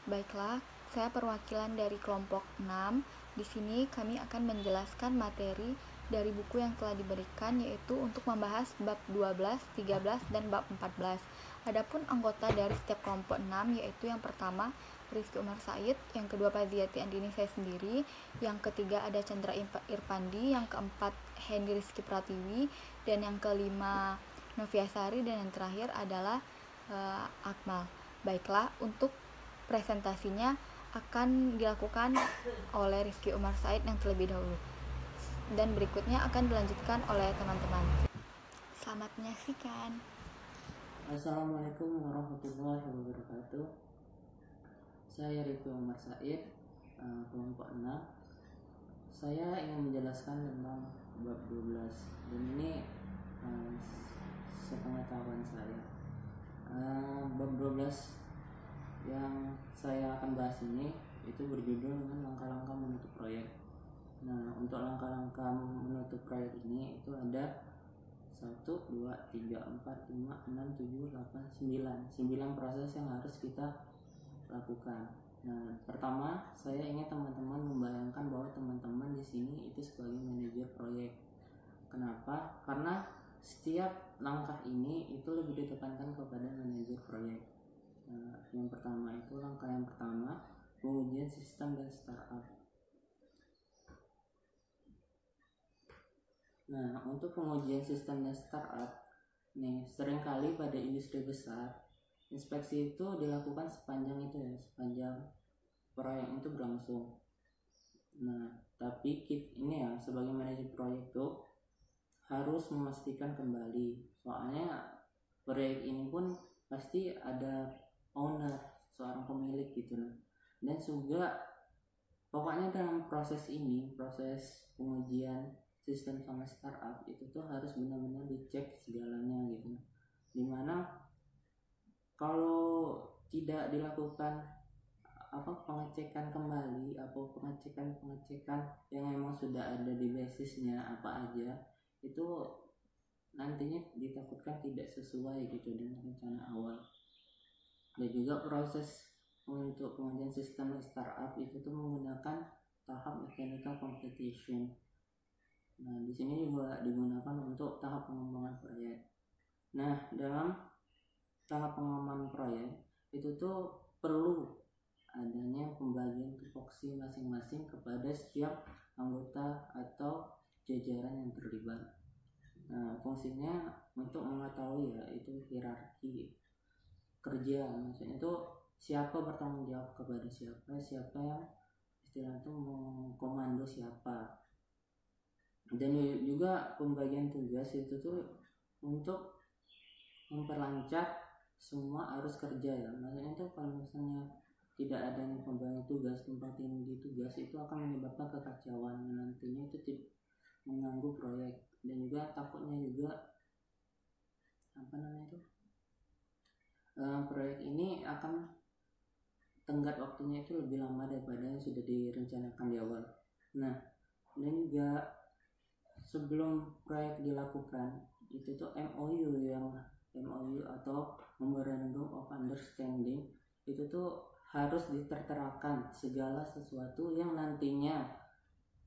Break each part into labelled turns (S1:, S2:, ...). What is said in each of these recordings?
S1: Baiklah, saya perwakilan dari kelompok 6. Di sini kami akan menjelaskan materi dari buku yang telah diberikan, yaitu untuk membahas bab 12, 13, dan bab 14. Adapun anggota dari setiap kelompok 6, yaitu yang pertama Rizky Umar Said, yang kedua Faziati Andini saya sendiri, yang ketiga ada Chandra Irpandi, yang keempat Hendy Rizky Pratiwi, dan yang kelima Noviasari, dan yang terakhir adalah Akmal. Baiklah, untuk presentasinya akan dilakukan oleh Rizky Umar Said yang terlebih dahulu, dan berikutnya akan dilanjutkan oleh teman-teman. Selamat menyaksikan.
S2: Assalamualaikum warahmatullahi wabarakatuh. Saya Rizky Umar Said, kelompok 6. Saya ingin menjelaskan tentang bab 12, dan ini sepengetahuan saya. Bab 12 yang saya akan bahas ini itu berjudul dengan langkah-langkah menutup proyek. Nah, untuk langkah-langkah menutup proyek ini itu ada 1, 2, 3, 4, 5, 6, 7, 8, 9 proses yang harus kita lakukan. Nah, pertama saya ingin teman-teman membayangkan bahwa teman-teman di sini itu sebagai manajer proyek. Kenapa? Karena setiap langkah ini itu lebih ditekankan kepada manajer proyek. Nah, yang pertama itu langkah yang pertama, pengujian sistem dan startup. Nah, untuk pengujian sistem dan startup, seringkali pada industri besar, inspeksi itu dilakukan sepanjang proyek itu berlangsung. Nah, tapi ini sebagai manajer proyek itu harus memastikan kembali, soalnya proyek ini pun pasti ada owner, seorang pemilik gitu. Dan juga pokoknya dalam proses pengujian sistem sama startup itu tuh harus benar-benar dicek segalanya gitu. Dimana kalau tidak dilakukan pengecekan kembali atau pengecekan yang memang sudah ada di basisnya apa aja, itu nantinya ditakutkan tidak sesuai gitu dengan rencana awal. Dan juga proses untuk pengujian sistem startup itu tuh menggunakan tahap mechanical completion. Nah, di sini juga digunakan untuk tahap pengembangan proyek. Nah, dalam tahap pengembangan proyek itu tuh perlu adanya pembagian tupoksi masing-masing kepada setiap anggota atau jajaran yang terlibat. Nah, fungsinya untuk mengetahui itu hierarki kerja, maksudnya itu siapa bertanggung jawab kepada siapa yang istilahnya itu mengkomando siapa. Dan juga pembagian tugas itu tuh untuk memperlancar semua arus kerja maksudnya itu kalau misalnya tidak adanya pembagian tugas, tumpang tindih tugas, itu akan menyebabkan kekacauan, nantinya itu mengganggu proyek. Dan juga takutnya juga proyek ini akan tenggat waktunya itu lebih lama daripada yang sudah direncanakan di awal. Nah, dan juga sebelum proyek dilakukan itu tuh MOU atau Memorandum of Understanding itu tuh harus diterterakan segala sesuatu yang nantinya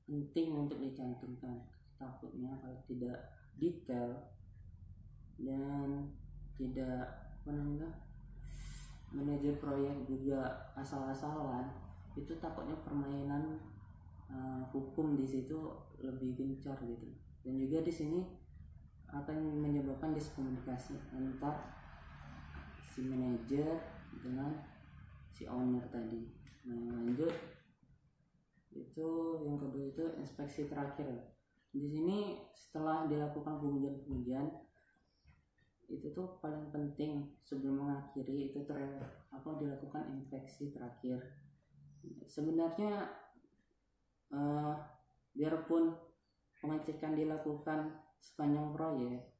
S2: penting untuk dicantumkan. Takutnya kalau tidak detail dan tidak manajer proyek juga asal-asalan, itu takutnya permainan hukum di situ lebih gencar gitu. Dan juga di sini akan menyebabkan diskomunikasi antar si manajer dengan si owner tadi. Nah, lanjut itu yang kedua itu inspeksi terakhir. Di sini setelah dilakukan pengujian itu tuh paling penting sebelum mengakhiri itu dilakukan inspeksi terakhir. Sebenarnya biarpun pengecekan dilakukan sepanjang proyek,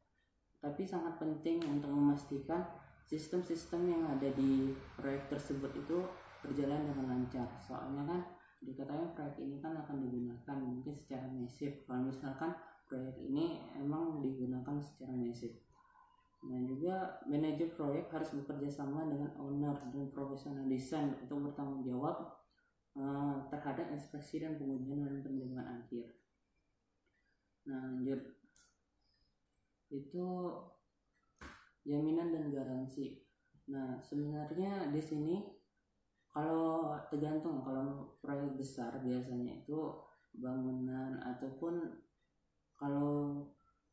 S2: tapi sangat penting untuk memastikan sistem-sistem yang ada di proyek tersebut itu berjalan dengan lancar. Soalnya kan dikatakan proyek ini kan akan digunakan mungkin secara masif. Kalau misalkan proyek ini emang digunakan secara masif, Nah, juga manajer proyek harus bekerja sama dengan owner dan profesional desain untuk bertanggung jawab terhadap inspeksi dan pengujian dan penerimaan akhir. Nah, lanjut. Itu jaminan dan garansi. Nah, sebenarnya di sini kalau tergantung, kalau proyek besar biasanya itu bangunan ataupun kalau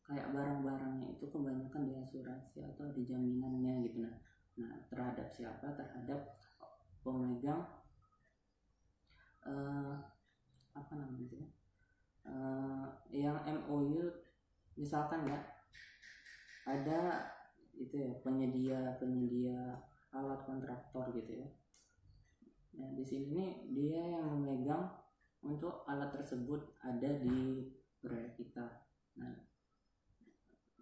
S2: kayak barang-barangnya itu kebanyakan di asuransi atau di jaminannya gitu. Nah terhadap siapa? Terhadap pemegang apa namanya itu ya? Yang MOU misalkan ya ada itu ya penyedia alat kontraktor gitu ya. Nah di sini nih dia yang memegang untuk alat tersebut ada di proyek kita. Nah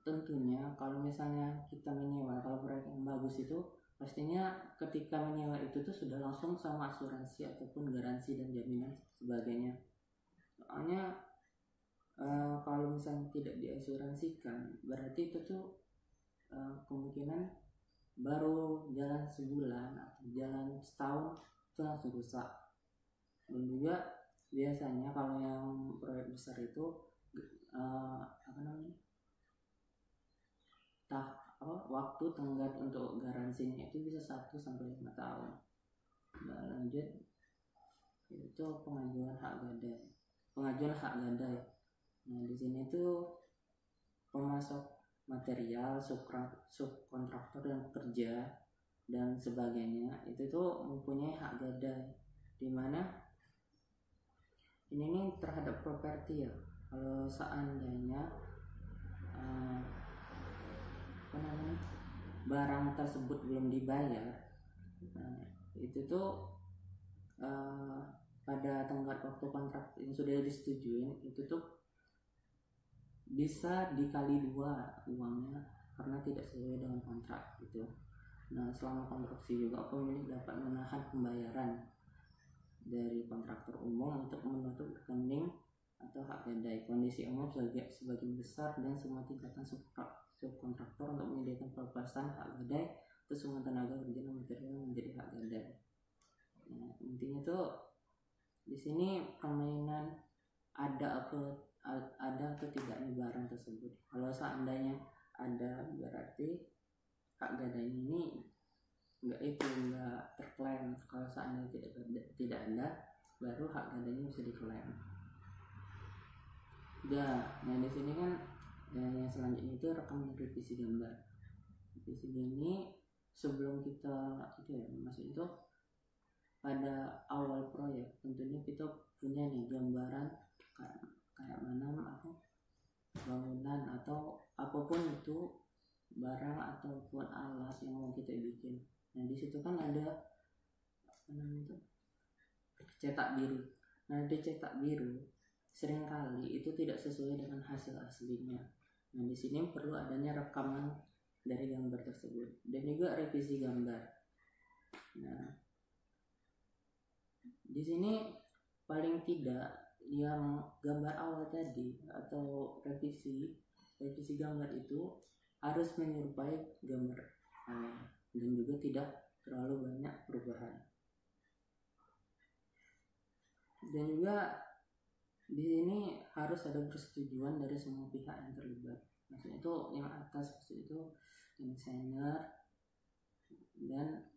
S2: tentunya kalau misalnya kita menyewa, kalau proyek yang bagus itu pastinya ketika menyewa itu tuh sudah langsung sama asuransi ataupun garansi dan jaminan sebagainya. Soalnya kalau misalnya tidak diasuransikan berarti itu tuh kemungkinan baru jalan sebulan atau jalan setahun itu langsung rusak. Dan juga biasanya kalau yang proyek besar itu apa namanya waktu tenggat untuk garansinya itu bisa 1-5 tahun. Nah, lanjut itu pengajuan hak gadai. Nah di sini tuh pemasok material, subkontraktor dan pekerja dan sebagainya itu tuh mempunyai hak gadai, dimana ini nih terhadap properti ya. Kalau seandainya barang tersebut belum dibayar, nah itu tuh pada tenggat waktu kontrak yang sudah disetujui itu tuh bisa dikali 2 uangnya karena tidak sesuai dengan kontrak gitu. Nah selama konstruksi juga pemilik dapat menahan pembayaran dari kontraktor umum untuk menutup rekening atau hak gadai. Kondisi umum sebagian besar dan semua tingkatan subkontraktor untuk menyediakan pelepasan hak gadai atau semua tenaga kerja dan material menjadi hak gadai. Nah, intinya tuh di sini permainan ada atau tidaknya barang tersebut. Kalau seandainya ada berarti hak gadainya ini enggak terklaim. Kalau seandainya tidak ada baru hak gadainya bisa diklaim. Nah di sini kan yang selanjutnya itu rekam revisi gambar. Di sini sebelum kita maksudnya itu pada awal proyek tentunya kita punya nih gambaran kayak mana bangunan atau apapun itu barang ataupun alat yang mau kita bikin. Nah di situ kan ada cetak biru. Nah di cetak biru seringkali itu tidak sesuai dengan hasil aslinya. Nah di sini perlu adanya rekaman dari gambar tersebut dan juga revisi gambar. Nah di sini paling tidak yang gambar awal tadi atau revisi gambar itu harus menyerupai gambar dan juga tidak terlalu banyak perubahan. Dan juga di sini harus ada persetujuan dari semua pihak yang terlibat. Maksudnya itu yang atas itu desainer dan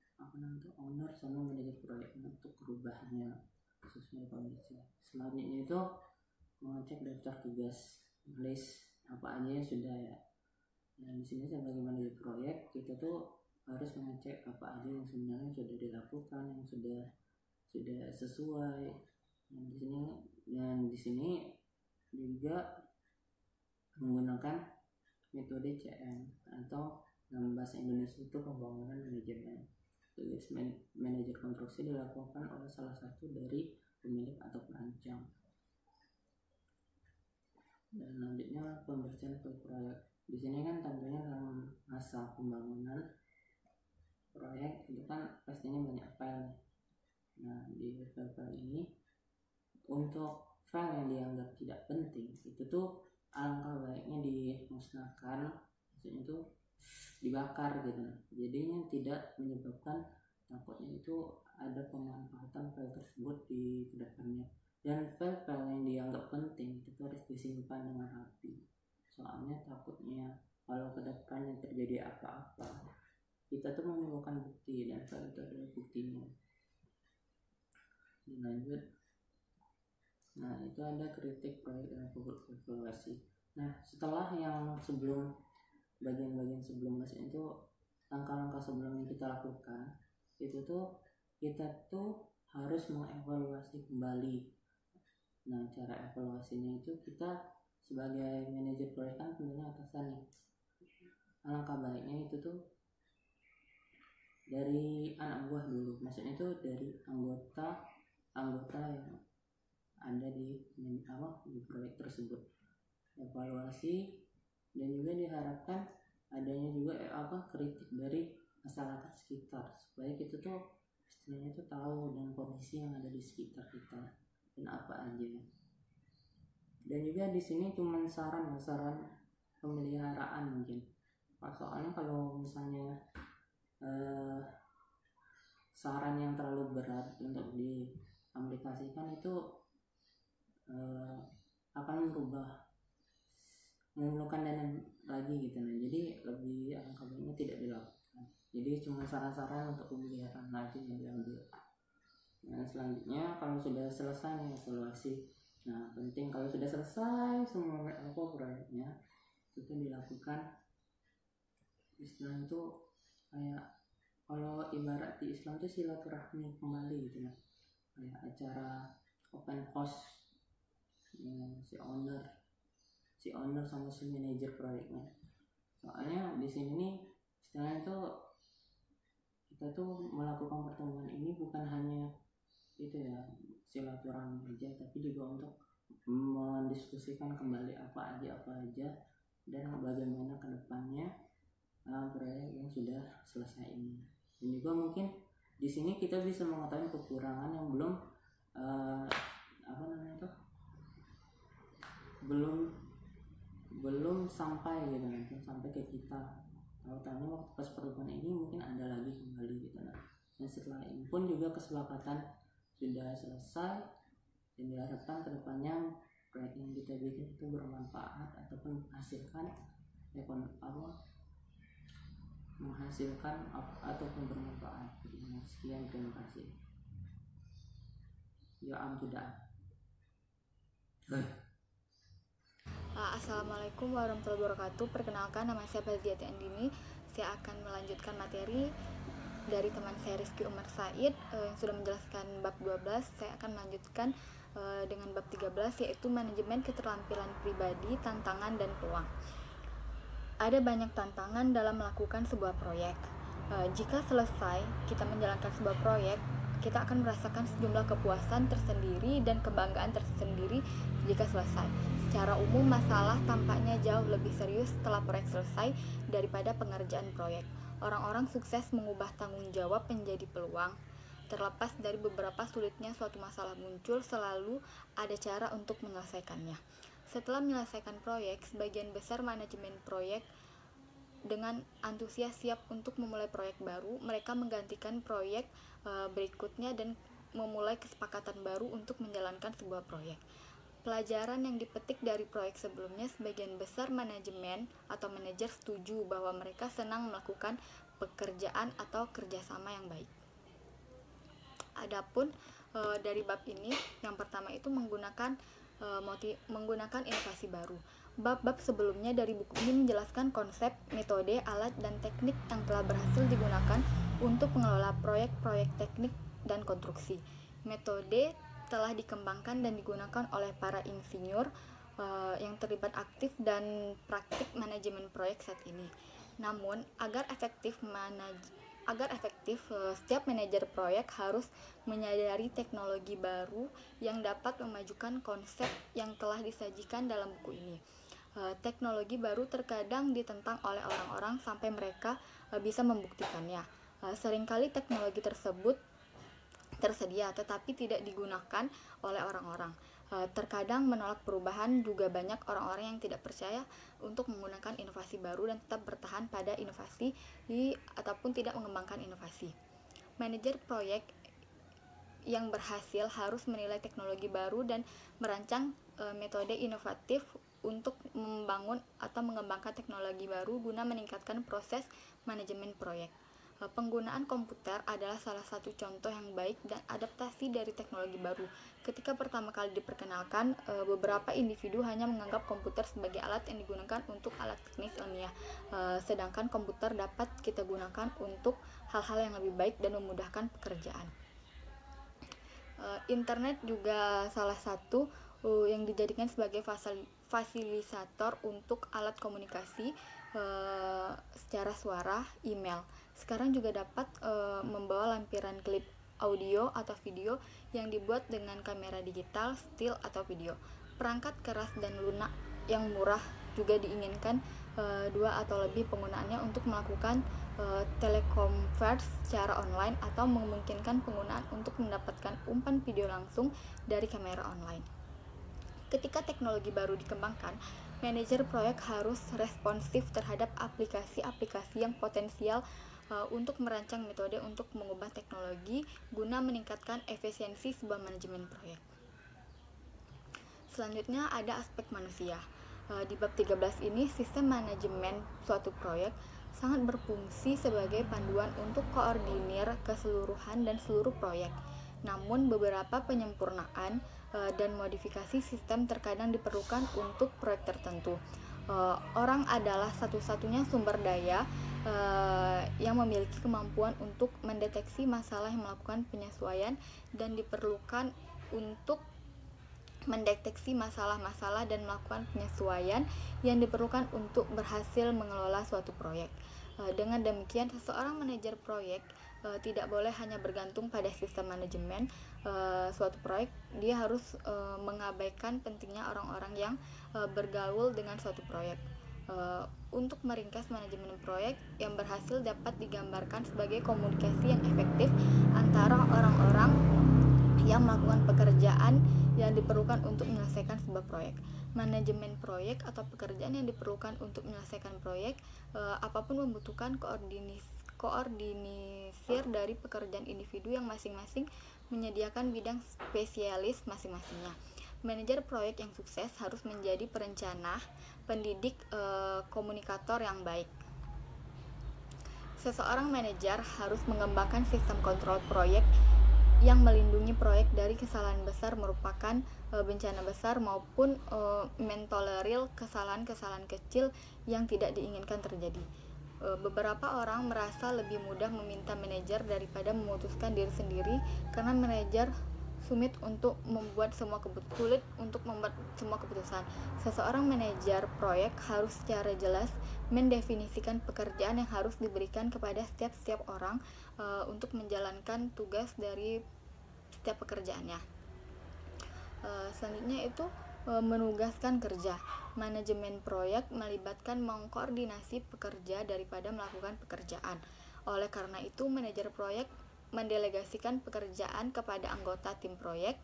S2: owner sama manajer proyeknya untuk perubahannya sesuai kondisi. Selanjutnya itu mengecek daftar tugas, list apa aja yang sudah ya. Nah di sini sebagai manajer proyek kita tuh harus mengecek apa aja yang sebenarnya sudah dilakukan, yang sudah sesuai. Dan di sini juga menggunakan metode CM atau dalam bahasa Indonesia itu pembangunan manajemen. Tugas manajer konstruksi dilakukan oleh salah satu dari pemilik atau perancang. Dan selanjutnya pembersihan proyek. Di sini kan tentunya dalam masa pembangunan proyek itu kan pastinya banyak file. Nah di file ini untuk file yang dianggap tidak penting itu tuh alangkah baiknya dimusnahkan. Maksudnya itu dibakar gitu. Jadinya tidak menyebabkan takutnya itu ada pemanfaatan file tersebut di kedepannya. Dan file-file yang dianggap penting itu harus disimpan dengan rapi. Soalnya takutnya kalau kedepannya terjadi apa-apa, kita tuh memerlukan bukti dan file itu adalah buktinya. Lanjut. Nah, itu ada kritik proyek dan evaluasi. Nah, setelah yang sebelum bagian-bagian sebelum itu langkah-langkah sebelum yang kita lakukan, itu tuh kita tuh harus mengevaluasi kembali. Nah, cara evaluasinya itu kita sebagai manajer proyek kan tentunya atasan nih. Alangkah baiknya itu tuh dari anak buah dulu, maksudnya itu dari anggota yang ada di proyek tersebut, evaluasi, dan juga diharapkan adanya juga kritik dari masyarakat sekitar supaya kita tuh istilahnya tuh tahu dan kondisi yang ada di sekitar kita dan apa aja. Dan juga di sini cuma saran pemeliharaan mungkin, soalnya kalau misalnya saran yang terlalu berat untuk diaplikasikan itu akan memerlukan dana lagi gitu. Nah, jadi lebih alangkah baiknya tidak dilakukan. Jadi cuma saran-saran untuk pemeliharaan aja yang diambil. Nah, selanjutnya kalau sudah selesai nih evaluasi, nah penting kalau sudah selesai semua proyeknya itu dilakukan, Islam itu kayak kalau ibarat di Islam itu silaturahmi kembali gitu ya, kayak acara open house ya, si owner sama si manajer proyeknya. Soalnya di sini nih istilahnya tuh kita tuh melakukan pertemuan ini bukan hanya itu ya silaturahmi aja, tapi juga untuk mendiskusikan kembali apa aja dan bagaimana kedepannya proyek yang sudah selesai ini. Dan juga mungkin di sini kita bisa mengetahui kekurangan yang belum sampai gitu, sampai ke kita. Tahu-tahu waktu pas pertemuan ini mungkin ada lagi kembali gitu. Nah, dan setelah ini pun juga kesepakatan sudah selesai dan diharapkan kedepannya proyek yang kita bikin itu bermanfaat ataupun menghasilkan ataupun bermanfaat. Sekian, terima kasih. Ya sudah.
S1: Assalamualaikum warahmatullahi wabarakatuh. Perkenalkan, nama saya Faziati Andini. Saya akan melanjutkan materi dari teman saya Rizky Umar Said yang sudah menjelaskan bab 12. Saya akan melanjutkan dengan bab 13, yaitu manajemen keterampilan pribadi, tantangan dan peluang. Ada banyak tantangan dalam melakukan sebuah proyek. Jika selesai kita menjalankan sebuah proyek, kita akan merasakan sejumlah kepuasan tersendiri dan kebanggaan tersendiri jika selesai. Secara umum, masalah tampaknya jauh lebih serius setelah proyek selesai daripada pengerjaan proyek. Orang-orang sukses mengubah tanggung jawab menjadi peluang. Terlepas dari beberapa sulitnya suatu masalah muncul, selalu ada cara untuk menyelesaikannya. Setelah menyelesaikan proyek, sebagian besar manajemen proyek dengan antusias siap untuk memulai proyek baru. Mereka menggantikan proyek berikutnya dan memulai kesepakatan baru untuk menjalankan sebuah proyek. Pelajaran yang dipetik dari proyek sebelumnya, sebagian besar manajemen atau manajer setuju bahwa mereka senang melakukan pekerjaan atau kerjasama yang baik. Adapun dari bab ini, yang pertama itu menggunakan inovasi baru. Bab-bab sebelumnya dari buku ini menjelaskan konsep, metode, alat, dan teknik yang telah berhasil digunakan untuk mengelola proyek-proyek teknik dan konstruksi. Metode telah dikembangkan dan digunakan oleh para insinyur yang terlibat aktif dan praktik manajemen proyek saat ini. Namun, agar efektif setiap manajer proyek harus menyadari teknologi baru yang dapat memajukan konsep yang telah disajikan dalam buku ini. Teknologi baru terkadang ditentang oleh orang-orang sampai mereka bisa membuktikannya. Seringkali teknologi tersebut tersedia tetapi tidak digunakan oleh orang-orang. Terkadang menolak perubahan juga banyak orang-orang yang tidak percaya untuk menggunakan inovasi baru dan tetap bertahan pada inovasi ataupun tidak mengembangkan inovasi. Manajer proyek yang berhasil harus menilai teknologi baru dan merancang metode inovatif untuk membangun atau mengembangkan teknologi baru guna meningkatkan proses manajemen proyek. Penggunaan komputer adalah salah satu contoh yang baik dan adaptasi dari teknologi baru. Ketika pertama kali diperkenalkan, beberapa individu hanya menganggap komputer sebagai alat yang digunakan untuk alat teknis ilmiah, sedangkan komputer dapat kita gunakan untuk hal-hal yang lebih baik dan memudahkan pekerjaan. Internet juga salah satu yang dijadikan sebagai fasilitator untuk alat komunikasi secara suara, email. Sekarang juga dapat membawa lampiran klip audio atau video yang dibuat dengan kamera digital, still atau video. Perangkat keras dan lunak yang murah juga diinginkan dua atau lebih penggunaannya untuk melakukan telekonferensi secara online atau memungkinkan penggunaan untuk mendapatkan umpan video langsung dari kamera online. Ketika teknologi baru dikembangkan, manajer proyek harus responsif terhadap aplikasi-aplikasi yang potensial untuk merancang metode untuk mengubah teknologi guna meningkatkan efisiensi sebuah manajemen proyek. Selanjutnya ada aspek manusia. Di bab 13 ini, sistem manajemen suatu proyek sangat berfungsi sebagai panduan untuk koordinir keseluruhan dan seluruh proyek. Namun beberapa penyempurnaan dan modifikasi sistem terkadang diperlukan untuk proyek tertentu. Orang adalah satu-satunya sumber daya yang memiliki kemampuan untuk mendeteksi masalah yang melakukan penyesuaian dan diperlukan untuk mendeteksi masalah-masalah dan melakukan penyesuaian yang diperlukan untuk berhasil mengelola suatu proyek. Dengan demikian, seseorang manajer proyek tidak boleh hanya bergantung pada sistem manajemen suatu proyek. Dia harus mengabaikan pentingnya orang-orang yang bergaul dengan suatu proyek. Untuk meringkas, manajemen proyek yang berhasil dapat digambarkan sebagai komunikasi yang efektif antara orang-orang yang melakukan pekerjaan yang diperlukan untuk menyelesaikan sebuah proyek. Manajemen proyek atau pekerjaan yang diperlukan untuk menyelesaikan proyek apapun membutuhkan koordinir dari pekerjaan individu yang masing-masing menyediakan bidang spesialis masing-masingnya. Manajer proyek yang sukses harus menjadi perencana, pendidik, komunikator yang baik. Seseorang manajer harus mengembangkan sistem kontrol proyek yang melindungi proyek dari kesalahan besar merupakan bencana besar maupun mentolerir kesalahan-kesalahan kecil yang tidak diinginkan terjadi. Beberapa orang merasa lebih mudah meminta manajer daripada memutuskan diri sendiri karena manajer sulit untuk membuat semua keputusan. Seseorang manajer proyek harus secara jelas mendefinisikan pekerjaan yang harus diberikan kepada setiap orang untuk menjalankan tugas dari setiap pekerjaannya. Selanjutnya itu menugaskan kerja. Manajemen proyek melibatkan mengkoordinasi pekerja daripada melakukan pekerjaan. Oleh karena itu, manajer proyek mendelegasikan pekerjaan kepada anggota tim proyek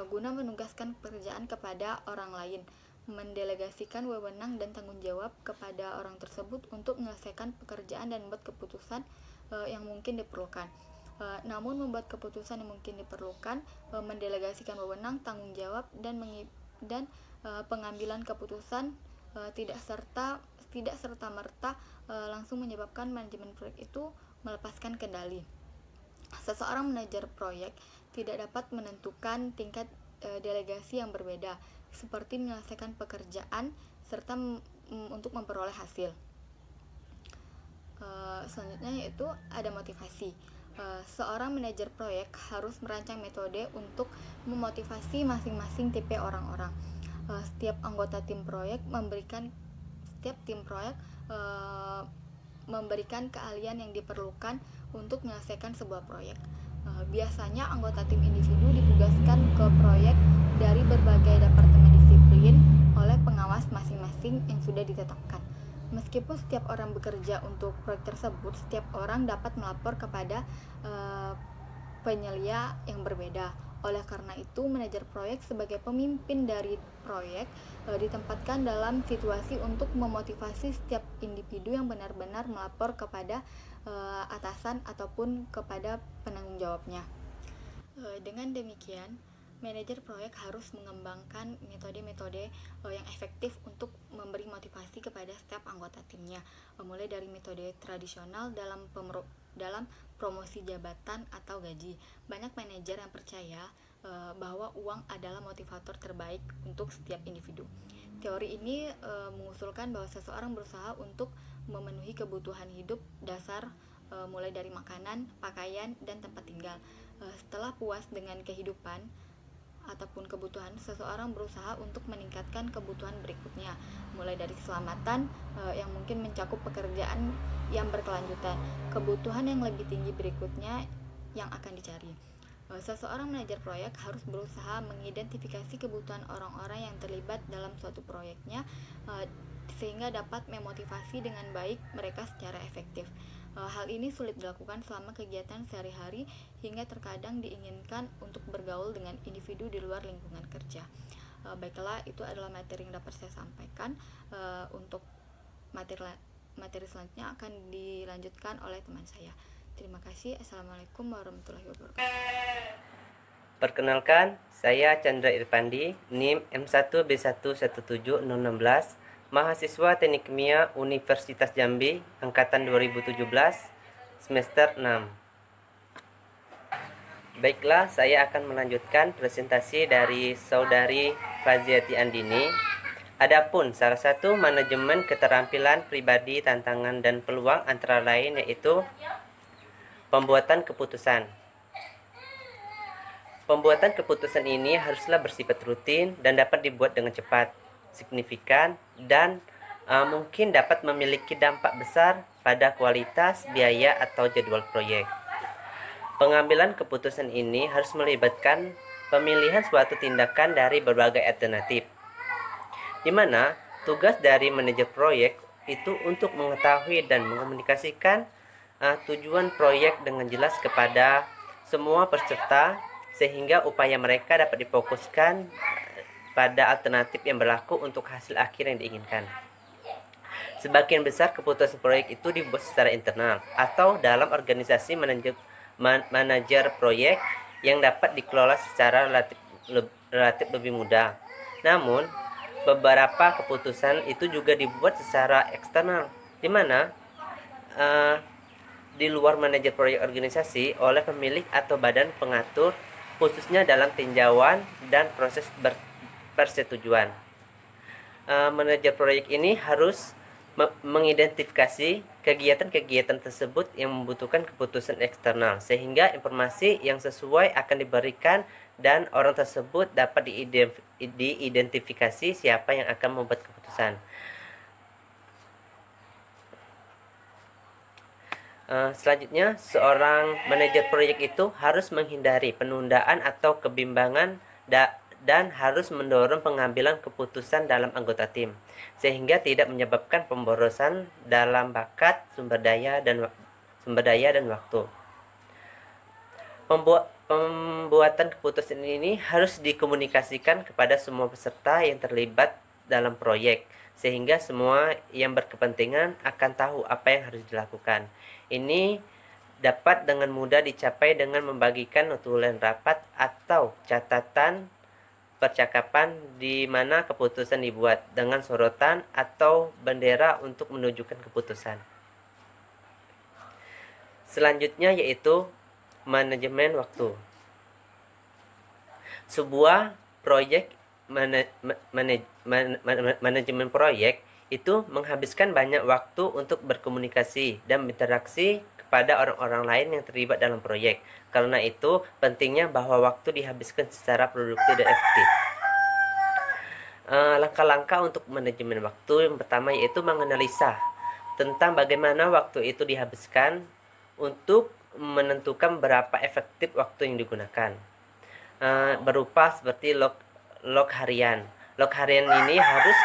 S1: guna menugaskan pekerjaan kepada orang lain, mendelegasikan wewenang dan tanggung jawab kepada orang tersebut untuk menyelesaikan pekerjaan dan membuat keputusan yang mungkin diperlukan. Namun membuat keputusan yang mungkin diperlukan, mendelegasikan wewenang, tanggung jawab dan pengambilan keputusan tidak serta-merta langsung menyebabkan manajemen proyek itu melepaskan kendali. Seseorang manajer proyek tidak dapat menentukan tingkat delegasi yang berbeda, seperti menyelesaikan pekerjaan serta untuk memperoleh hasil. Selanjutnya yaitu ada motivasi. Seorang manajer proyek harus merancang metode untuk memotivasi masing-masing tipe orang-orang. Setiap tim proyek memberikan keahlian yang diperlukan untuk menyelesaikan sebuah proyek. Biasanya anggota tim individu ditugaskan ke proyek dari berbagai departemen disiplin oleh pengawas masing-masing yang sudah ditetapkan. Meskipun setiap orang bekerja untuk proyek tersebut, setiap orang dapat melapor kepada penyelia yang berbeda. Oleh karena itu, manajer proyek sebagai pemimpin dari proyek ditempatkan dalam situasi untuk memotivasi setiap individu yang benar-benar melapor kepada atasan ataupun kepada penanggung jawabnya. Dengan demikian, manajer proyek harus mengembangkan metode-metode yang efektif untuk memberi motivasi kepada setiap anggota timnya, mulai dari metode tradisional dalam promosi jabatan atau gaji. Banyak manajer yang percaya bahwa uang adalah motivator terbaik untuk setiap individu. Teori ini mengusulkan bahwa seseorang berusaha untuk memenuhi kebutuhan hidup dasar, mulai dari makanan, pakaian, dan tempat tinggal. Setelah puas dengan kehidupan ataupun kebutuhan, seseorang berusaha untuk meningkatkan kebutuhan berikutnya, mulai dari keselamatan yang mungkin mencakup pekerjaan yang berkelanjutan. Kebutuhan yang lebih tinggi berikutnya yang akan dicari. Seseorang manajer proyek harus berusaha mengidentifikasi kebutuhan orang-orang yang terlibat dalam suatu proyeknya, sehingga dapat memotivasi dengan baik mereka secara efektif. Hal ini sulit dilakukan selama kegiatan sehari-hari, hingga terkadang diinginkan untuk bergaul dengan individu di luar lingkungan kerja. Baiklah, itu adalah materi yang dapat saya sampaikan. Untuk materi selanjutnya akan dilanjutkan oleh teman saya. Terima kasih. Assalamualaikum warahmatullahi wabarakatuh.
S3: Perkenalkan, saya Chandra Irpandi, NIM M1B117016, mahasiswa Teknik Kimia Universitas Jambi, angkatan 2017, semester 6. Baiklah, saya akan melanjutkan presentasi dari Saudari Faziati Andini. Adapun salah satu manajemen keterampilan pribadi, tantangan dan peluang antara lain yaitu pembuatan keputusan. Pembuatan keputusan ini haruslah bersifat rutin dan dapat dibuat dengan cepat, signifikan, dan mungkin dapat memiliki dampak besar pada kualitas, biaya, atau jadwal proyek. Pengambilan keputusan ini harus melibatkan pemilihan suatu tindakan dari berbagai alternatif, di mana tugas dari manajer proyek itu untuk mengetahui dan mengomunikasikan tujuan proyek dengan jelas kepada semua peserta, sehingga upaya mereka dapat difokuskan pada alternatif yang berlaku untuk hasil akhir yang diinginkan. Sebagian besar keputusan proyek itu dibuat secara internal atau dalam organisasi manajer proyek yang dapat dikelola secara relatif lebih mudah. Namun, beberapa keputusan itu juga dibuat secara eksternal, di mana di luar manajer proyek organisasi oleh pemilik atau badan pengatur, khususnya dalam tinjauan dan proses persetujuan. Manajer proyek ini harus mengidentifikasi kegiatan-kegiatan tersebut yang membutuhkan keputusan eksternal, sehingga informasi yang sesuai akan diberikan dan orang tersebut dapat diidentifikasi siapa yang akan membuat keputusan. Selanjutnya, seorang manajer proyek itu harus menghindari penundaan atau kebimbangan dan harus mendorong pengambilan keputusan dalam anggota tim, sehingga tidak menyebabkan pemborosan dalam bakat, sumber daya dan waktu. Pembuatan keputusan ini harus dikomunikasikan kepada semua peserta yang terlibat dalam proyek, sehingga semua yang berkepentingan akan tahu apa yang harus dilakukan. Ini dapat dengan mudah dicapai dengan membagikan notulen rapat atau catatan percakapan di mana keputusan dibuat dengan sorotan atau bendera untuk menunjukkan keputusan. Selanjutnya yaitu manajemen waktu. Sebuah proyek manajemen proyek itu menghabiskan banyak waktu untuk berkomunikasi dan berinteraksi kepada orang-orang lain yang terlibat dalam proyek. Karena itu, pentingnya bahwa waktu dihabiskan secara produktif dan efektif. Langkah-langkah untuk manajemen waktu yang pertama yaitu menganalisa tentang bagaimana waktu itu dihabiskan untuk menentukan berapa efektif waktu yang digunakan. Berupa seperti log harian. Log harian ini harus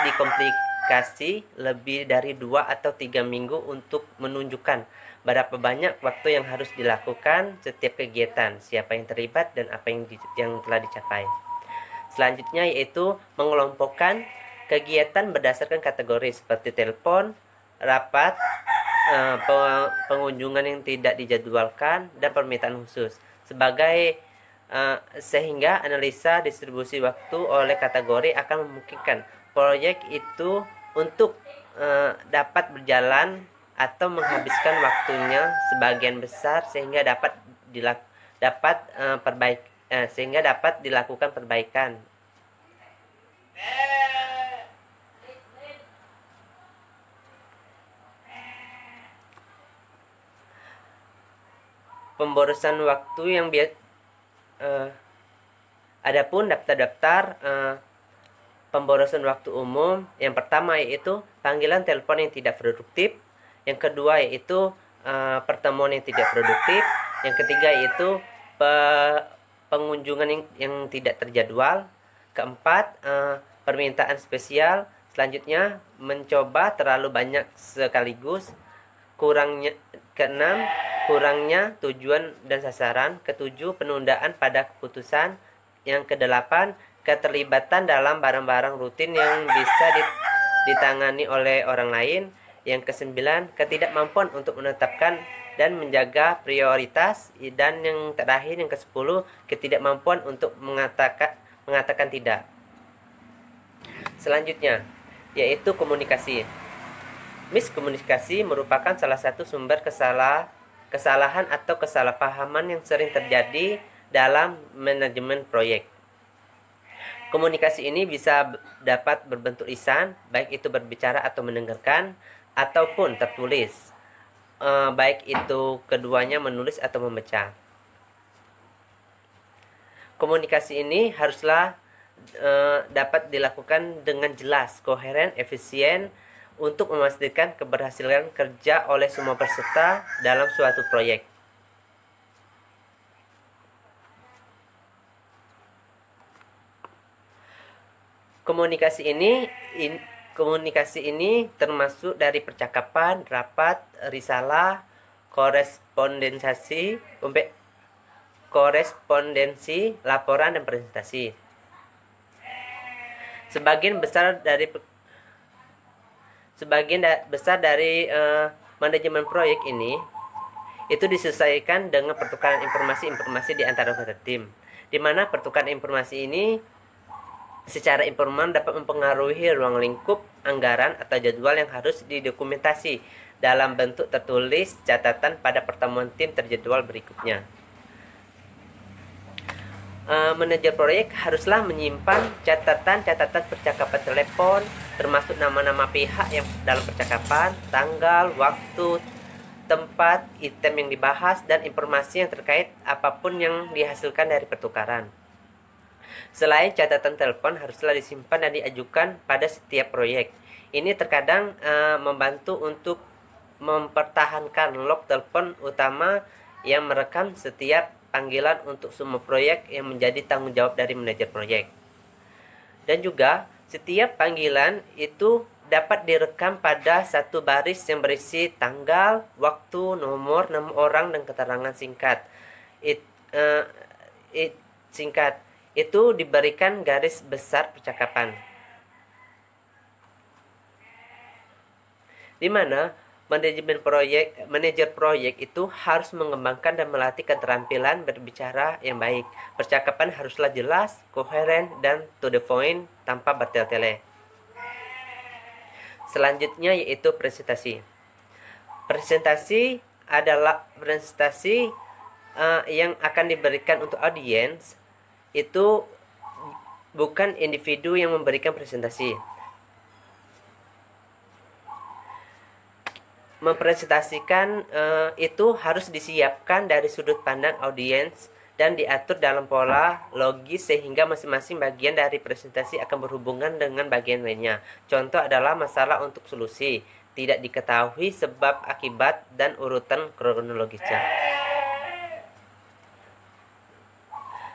S3: dikasih lebih dari 2 atau 3 minggu untuk menunjukkan berapa banyak waktu yang harus dilakukan setiap kegiatan, siapa yang terlibat, dan apa yang telah dicapai. Selanjutnya yaitu mengelompokkan kegiatan berdasarkan kategori seperti telepon, rapat, pengunjungan yang tidak dijadwalkan, dan permintaan khusus sehingga analisa distribusi waktu oleh kategori akan memungkinkan proyek itu untuk dapat berjalan atau menghabiskan waktunya sebagian besar sehingga dapat dilakukan perbaikan. Pemborosan waktu yang adapun daftar-daftar pemborosan waktu umum, yang pertama yaitu panggilan telepon yang tidak produktif, yang kedua yaitu pertemuan yang tidak produktif, yang ketiga yaitu pengunjungan yang tidak terjadwal, keempat permintaan spesial, selanjutnya mencoba terlalu banyak sekaligus, keenam kurangnya tujuan dan sasaran, ketujuh penundaan pada keputusan, yang kedelapan keterlibatan dalam barang-barang rutin yang bisa ditangani oleh orang lain, yang kesembilan ketidakmampuan untuk menetapkan dan menjaga prioritas, dan yang terakhir yang ke-10 ketidakmampuan untuk mengatakan tidak. Selanjutnya yaitu komunikasi. Miskomunikasi merupakan salah satu sumber kesalahan atau kesalahpahaman yang sering terjadi dalam manajemen proyek. Komunikasi ini dapat berbentuk lisan, baik itu berbicara atau mendengarkan, ataupun tertulis, baik itu keduanya menulis atau membaca. Komunikasi ini haruslah dapat dilakukan dengan jelas, koheren, efisien, untuk memastikan keberhasilan kerja oleh semua peserta dalam suatu proyek. Komunikasi ini termasuk dari percakapan, rapat, risalah, korespondensi, laporan, dan presentasi. Sebagian besar dari manajemen proyek ini itu diselesaikan dengan pertukaran informasi di antara anggota tim, di mana pertukaran informasi ini secara informal dapat mempengaruhi ruang lingkup anggaran atau jadwal yang harus didokumentasi dalam bentuk tertulis catatan pada pertemuan tim terjadwal berikutnya. Manajer proyek haruslah menyimpan catatan percakapan telepon, termasuk nama-nama pihak yang dalam percakapan, tanggal, waktu, tempat, item yang dibahas, dan informasi yang terkait apapun yang dihasilkan dari pertukaran. Selain catatan telepon haruslah disimpan dan diajukan pada setiap proyek. Ini terkadang membantu untuk mempertahankan log telepon utama yang merekam setiap panggilan untuk semua proyek yang menjadi tanggung jawab dari manajer proyek. Dan juga setiap panggilan itu dapat direkam pada satu baris yang berisi tanggal, waktu, nomor, nama orang, dan keterangan singkat. Itu diberikan garis besar percakapan, di mana manajer proyek itu harus mengembangkan dan melatih keterampilan berbicara yang baik. Percakapan haruslah jelas, koheren, dan to the point tanpa bertele-tele. Selanjutnya yaitu presentasi. Presentasi adalah presentasi yang akan diberikan untuk audiens. Itu bukan individu yang memberikan presentasi. Mempresentasikan itu harus disiapkan dari sudut pandang audiens dan diatur dalam pola logis sehingga masing-masing bagian dari presentasi akan berhubungan dengan bagian lainnya. Contoh adalah masalah untuk solusi, tidak diketahui sebab akibat, dan urutan kronologisnya.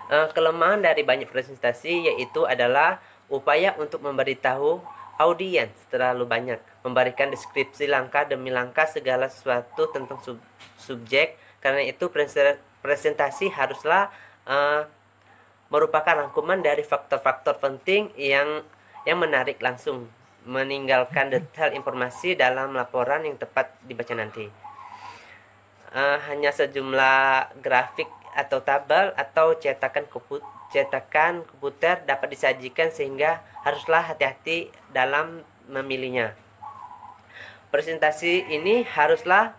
S3: Kelemahan dari banyak presentasi yaitu adalah upaya untuk memberitahu audiens terlalu banyak, memberikan deskripsi langkah demi langkah segala sesuatu tentang subjek. Karena itu presentasi haruslah merupakan rangkuman dari faktor-faktor penting yang menarik langsung, meninggalkan detail informasi dalam laporan yang tepat dibaca nanti. Hanya sejumlah grafik atau tabel atau cetakan komputer dapat disajikan, sehingga haruslah hati-hati dalam memilihnya. Presentasi ini haruslah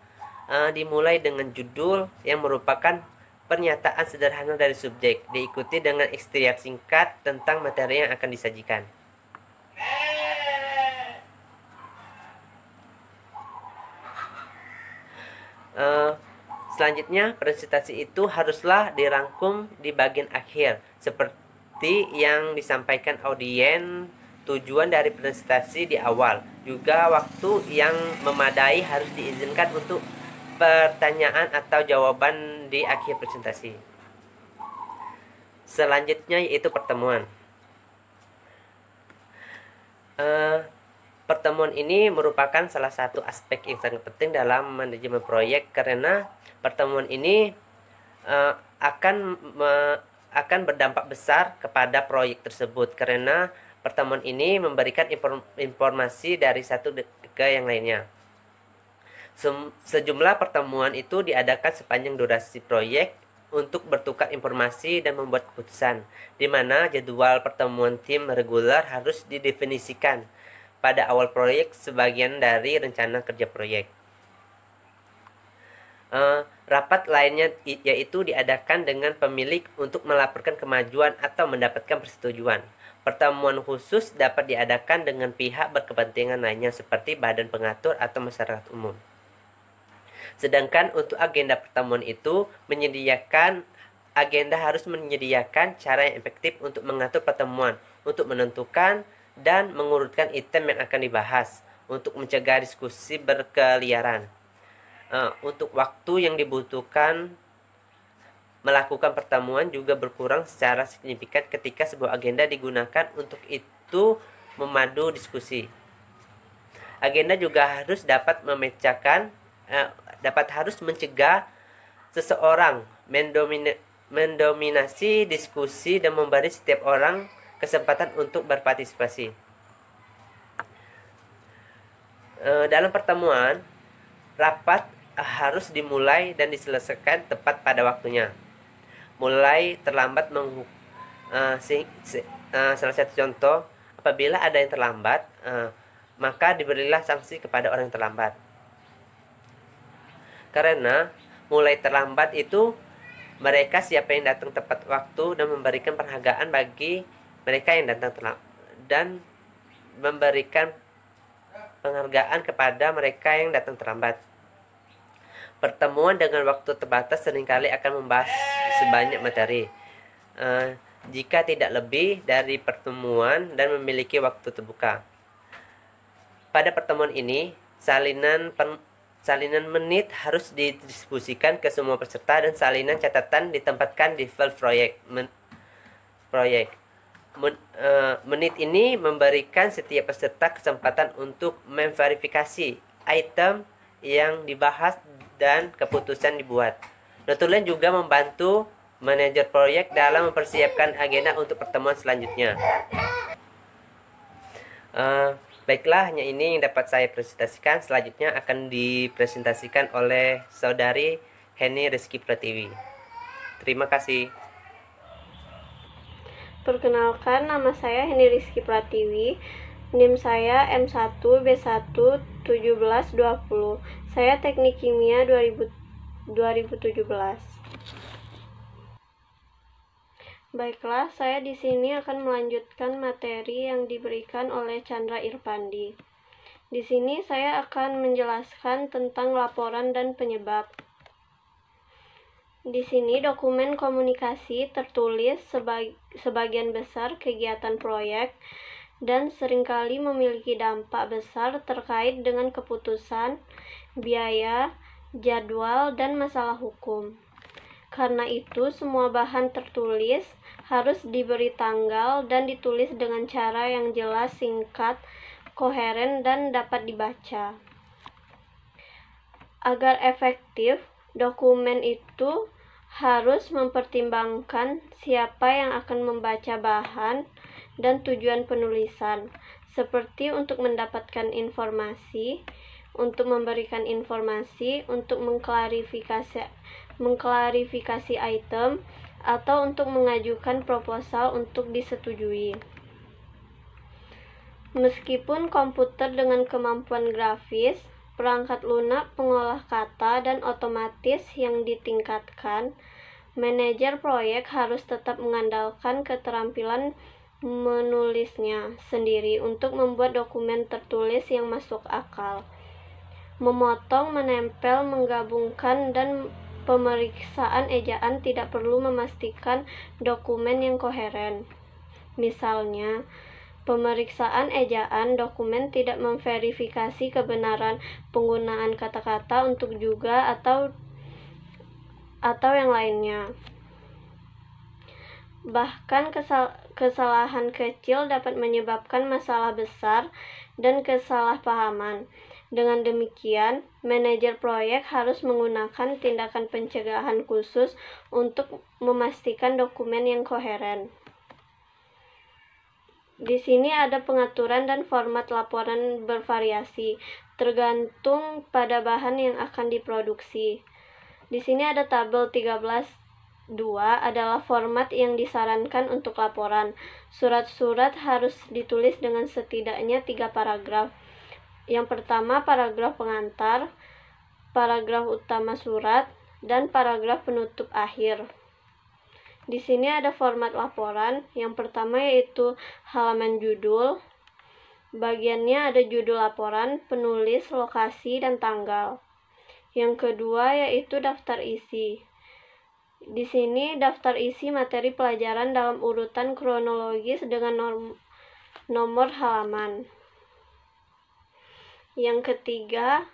S3: dimulai dengan judul yang merupakan pernyataan sederhana dari subjek, diikuti dengan ekstriak singkat tentang materi yang akan disajikan. Selanjutnya, presentasi itu haruslah dirangkum di bagian akhir seperti yang disampaikan audien. Tujuan dari presentasi di awal juga waktu yang memadai harus diizinkan untuk pertanyaan atau jawaban di akhir presentasi. Selanjutnya yaitu pertemuan. Pertemuan ini merupakan salah satu aspek yang sangat penting dalam manajemen proyek, karena pertemuan ini akan berdampak besar kepada proyek tersebut, karena pertemuan ini memberikan informasi dari satu ke yang lainnya. Sejumlah pertemuan itu diadakan sepanjang durasi proyek untuk bertukar informasi dan membuat keputusan, di mana jadwal pertemuan tim reguler harus didefinisikan pada awal proyek sebagian dari rencana kerja proyek. Rapat lainnya yaitu diadakan dengan pemilik untuk melaporkan kemajuan atau mendapatkan persetujuan. Pertemuan khusus dapat diadakan dengan pihak berkepentingan lainnya seperti badan pengatur atau masyarakat umum. Sedangkan untuk agenda pertemuan itu harus menyediakan cara yang efektif untuk mengatur pertemuan, untuk menentukan dan mengurutkan item yang akan dibahas, untuk mencegah diskusi berkeliaran. Untuk waktu yang dibutuhkan melakukan pertemuan juga berkurang secara signifikan ketika sebuah agenda digunakan untuk itu memadu diskusi. Agenda juga harus harus mencegah seseorang mendominasi diskusi dan memberi setiap orang kesempatan untuk berpartisipasi. Dalam pertemuan, rapat harus dimulai dan diselesaikan tepat pada waktunya. Mulai terlambat salah satu contoh, apabila ada yang terlambat, maka diberilah sanksi kepada orang yang terlambat. Karena mulai terlambat itu mereka siapa yang datang tepat waktu dan memberikan penghargaan bagi mereka yang datang terlambat, dan memberikan penghargaan kepada mereka yang datang terlambat. Pertemuan dengan waktu terbatas seringkali akan membahas sebanyak materi. Jika tidak lebih dari pertemuan dan memiliki waktu terbuka. Pada pertemuan ini, salinan menit harus didistribusikan ke semua peserta dan salinan catatan ditempatkan di file proyek. Menit ini memberikan setiap peserta kesempatan untuk memverifikasi item yang dibahas dan keputusan dibuat. Notulen juga membantu manajer proyek dalam mempersiapkan agenda untuk pertemuan selanjutnya. Baiklah, hanya ini yang dapat saya presentasikan. Selanjutnya akan dipresentasikan oleh saudari Heni Rizky Pratiwi. Terima kasih.
S4: Perkenalkan, nama saya Heni Rizky Pratiwi. NIM saya M1B11720. Saya Teknik Kimia 2017. Baiklah, saya di sini akan melanjutkan materi yang diberikan oleh Chandra Irfandi. Di sini saya akan menjelaskan tentang laporan dan penyebab. Di sini dokumen komunikasi tertulis sebagian besar kegiatan proyek dan seringkali memiliki dampak besar terkait dengan keputusan, biaya, jadwal, dan masalah hukum. Karena itu, semua bahan tertulis harus diberi tanggal dan ditulis dengan cara yang jelas, singkat, koheren, dan dapat dibaca. Agar efektif, dokumen itu harus mempertimbangkan siapa yang akan membaca bahan dan tujuan penulisan, seperti untuk mendapatkan informasi, untuk memberikan informasi, untuk mengklarifikasi item, atau untuk mengajukan proposal untuk disetujui. Meskipun komputer dengan kemampuan grafis, perangkat lunak pengolah kata, dan otomatis yang ditingkatkan, manajer proyek harus tetap mengandalkan keterampilan menulisnya sendiri untuk membuat dokumen tertulis yang masuk akal. Memotong, menempel, menggabungkan, dan pemeriksaan ejaan tidak perlu memastikan dokumen yang koheren. Misalnya, pemeriksaan ejaan dokumen tidak memverifikasi kebenaran penggunaan kata-kata untuk juga atau yang lainnya. Bahkan kesalahan kecil dapat menyebabkan masalah besar dan kesalahpahaman. Dengan demikian, manajer proyek harus menggunakan tindakan pencegahan khusus untuk memastikan dokumen yang koheren. Di sini ada pengaturan dan format laporan bervariasi, tergantung pada bahan yang akan diproduksi. Di sini ada tabel 13.2 adalah format yang disarankan untuk laporan. Surat-surat harus ditulis dengan setidaknya 3 paragraf. Yang pertama, paragraf pengantar, paragraf utama surat, dan paragraf penutup akhir. Di sini ada format laporan. Yang pertama yaitu halaman judul. Bagiannya ada judul laporan, penulis, lokasi, dan tanggal. Yang kedua yaitu daftar isi. Di sini daftar isi materi pelajaran dalam urutan kronologis dengan nomor halaman. Yang ketiga,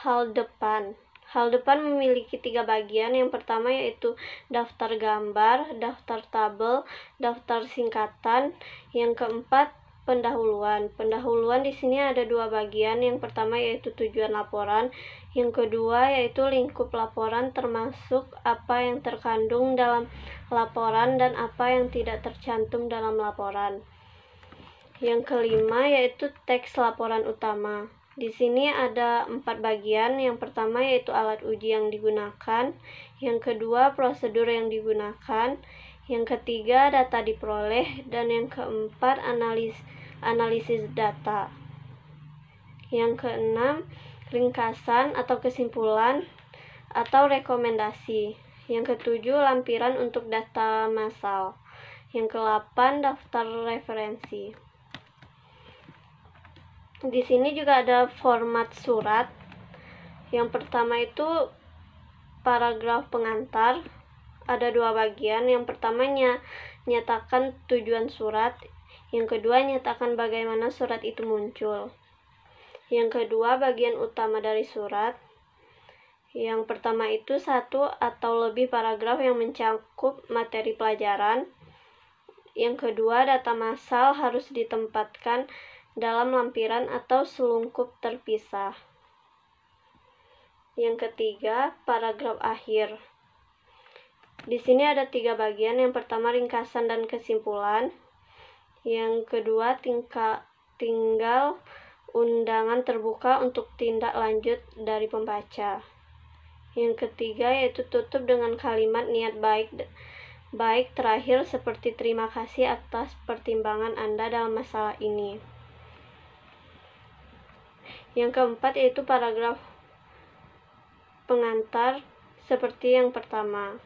S4: hal depan. Hal depan memiliki 3 bagian. Yang pertama yaitu daftar gambar, daftar tabel, daftar singkatan. Yang keempat, pendahuluan. Pendahuluan di sini ada 2 bagian. Yang pertama yaitu tujuan laporan. Yang kedua yaitu lingkup laporan, termasuk apa yang terkandung dalam laporan dan apa yang tidak tercantum dalam laporan. Yang kelima yaitu teks laporan utama. Di sini ada 4 bagian. Yang pertama yaitu alat uji yang digunakan. Yang kedua, prosedur yang digunakan. Yang ketiga, data diperoleh. Dan yang keempat, analisis data. Yang keenam, ringkasan atau kesimpulan atau rekomendasi. Yang ketujuh, lampiran untuk data massal. Yang ke-8, daftar referensi. Di sini juga ada format surat. Yang pertama itu paragraf pengantar. Ada 2 bagian. Yang pertamanya nyatakan tujuan surat. Yang kedua nyatakan bagaimana surat itu muncul. Yang kedua bagian utama dari surat. Yang pertama itu 1 atau lebih paragraf yang mencakup materi pelajaran. Yang kedua, data massal harus ditempatkan dalam lampiran atau selungkup terpisah. Yang ketiga, paragraf akhir. Di sini ada 3 bagian. Yang pertama, ringkasan dan kesimpulan. Yang kedua, tinggal undangan terbuka untuk tindak lanjut dari pembaca. Yang ketiga yaitu tutup dengan kalimat niat baik terakhir seperti terima kasih atas pertimbangan Anda dalam masalah ini. Yang keempat yaitu paragraf pengantar seperti yang pertama.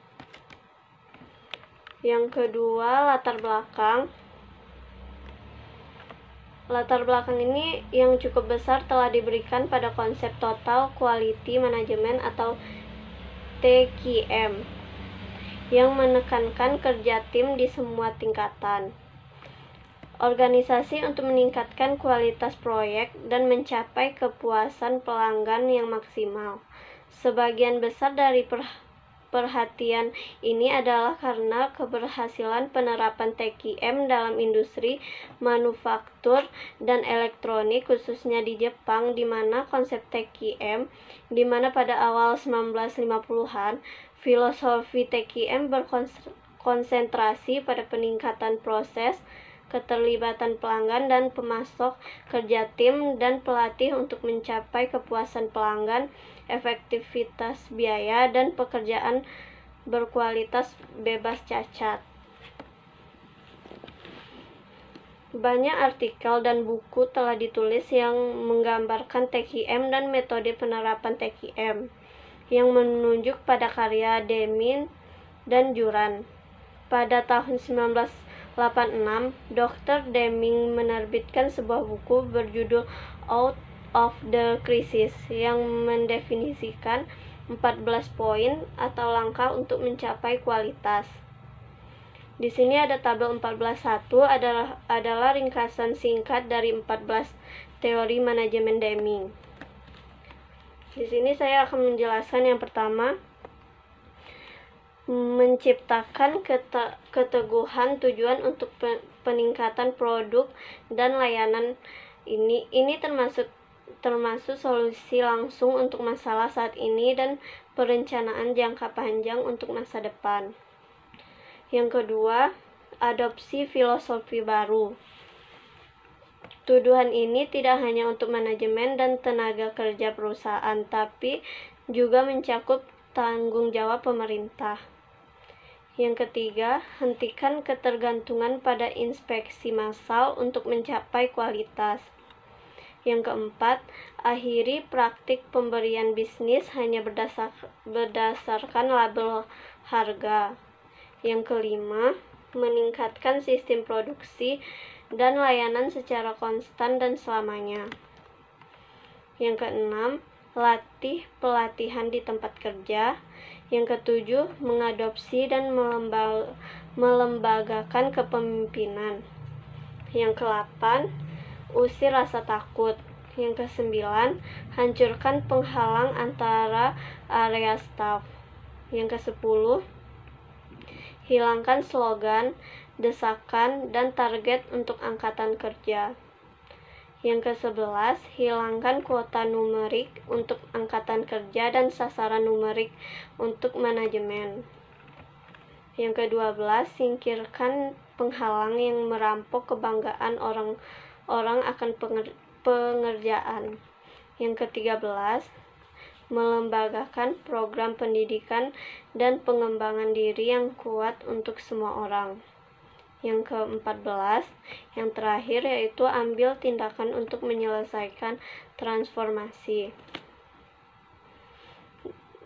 S4: Yang kedua, latar belakang. Latar belakang ini yang cukup besar telah diberikan pada konsep Total Quality Management atau TQM yang menekankan kerja tim di semua tingkatan organisasi untuk meningkatkan kualitas proyek dan mencapai kepuasan pelanggan yang maksimal. Sebagian besar dari perhatian ini adalah karena keberhasilan penerapan TQM dalam industri manufaktur dan elektronik, khususnya di Jepang, di mana konsep TQM, di mana pada awal 1950-an, filosofi TQM berkonsentrasi pada peningkatan proses, keterlibatan pelanggan dan pemasok, kerja tim dan pelatih untuk mencapai kepuasan pelanggan, efektivitas biaya, dan pekerjaan berkualitas bebas cacat. Banyak artikel dan buku telah ditulis yang menggambarkan TQM dan metode penerapan TQM, yang menunjuk pada karya Deming dan Juran. Pada tahun 1986, Dr. Deming menerbitkan sebuah buku berjudul Out of the Crisis yang mendefinisikan 14 poin atau langkah untuk mencapai kualitas. Di sini ada tabel 14.1 adalah ringkasan singkat dari 14 teori manajemen Deming. Di sini saya akan menjelaskan yang pertama, menciptakan keteguhan tujuan untuk peningkatan produk dan layanan. Ini termasuk solusi langsung untuk masalah saat ini dan perencanaan jangka panjang untuk masa depan. Yang kedua, adopsi filosofi baru. Tuduhan ini tidak hanya untuk manajemen dan tenaga kerja perusahaan, tapi juga mencakup tanggung jawab pemerintah. Yang ketiga, hentikan ketergantungan pada inspeksi massal untuk mencapai kualitas. Yang keempat, akhiri praktik pemberian bisnis hanya berdasarkan label harga. Yang kelima, meningkatkan sistem produksi dan layanan secara konstan dan selamanya. Yang keenam, latih pelatihan di tempat kerja. Yang ketujuh, mengadopsi dan melembagakan kepemimpinan. Yang ke-8, usir rasa takut. Yang ke-9, hancurkan penghalang antara area staf. Yang ke-10, hilangkan slogan, desakan, dan target untuk angkatan kerja. Yang ke-11, hilangkan kuota numerik untuk angkatan kerja dan sasaran numerik untuk manajemen. Yang ke-12, singkirkan penghalang yang merampok kebanggaan orang akan pengerjaan. Yang ke-13, melembagakan program pendidikan dan pengembangan diri yang kuat untuk semua orang. Yang ke-14, yang terakhir, yaitu ambil tindakan untuk menyelesaikan transformasi.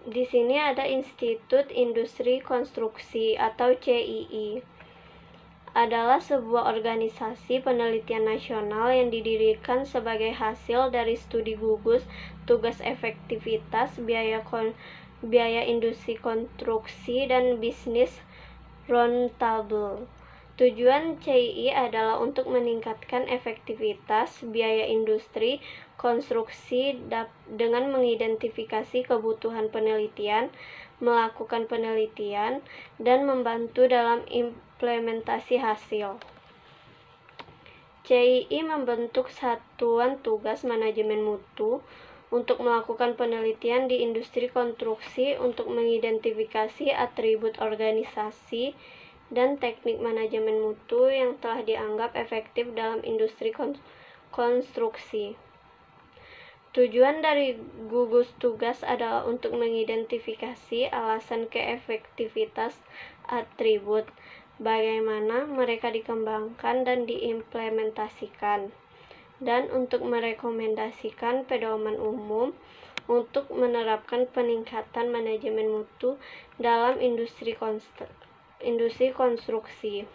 S4: Di sini ada Institut Industri Konstruksi atau CII. Adalah sebuah organisasi penelitian nasional yang didirikan sebagai hasil dari studi gugus tugas efektivitas biaya industri konstruksi dan bisnis roundtable. Tujuan CII adalah untuk meningkatkan efektivitas biaya industri konstruksi dengan mengidentifikasi kebutuhan penelitian, melakukan penelitian, dan membantu dalam implementasi hasil. CII membentuk satuan tugas manajemen mutu untuk melakukan penelitian di industri konstruksi untuk mengidentifikasi atribut organisasi dan teknik manajemen mutu yang telah dianggap efektif dalam industri konstruksi. Tujuan dari gugus tugas adalah untuk mengidentifikasi alasan keefektivitas atribut, bagaimana mereka dikembangkan dan diimplementasikan, dan untuk merekomendasikan pedoman umum untuk menerapkan peningkatan manajemen mutu dalam industri konstruksi.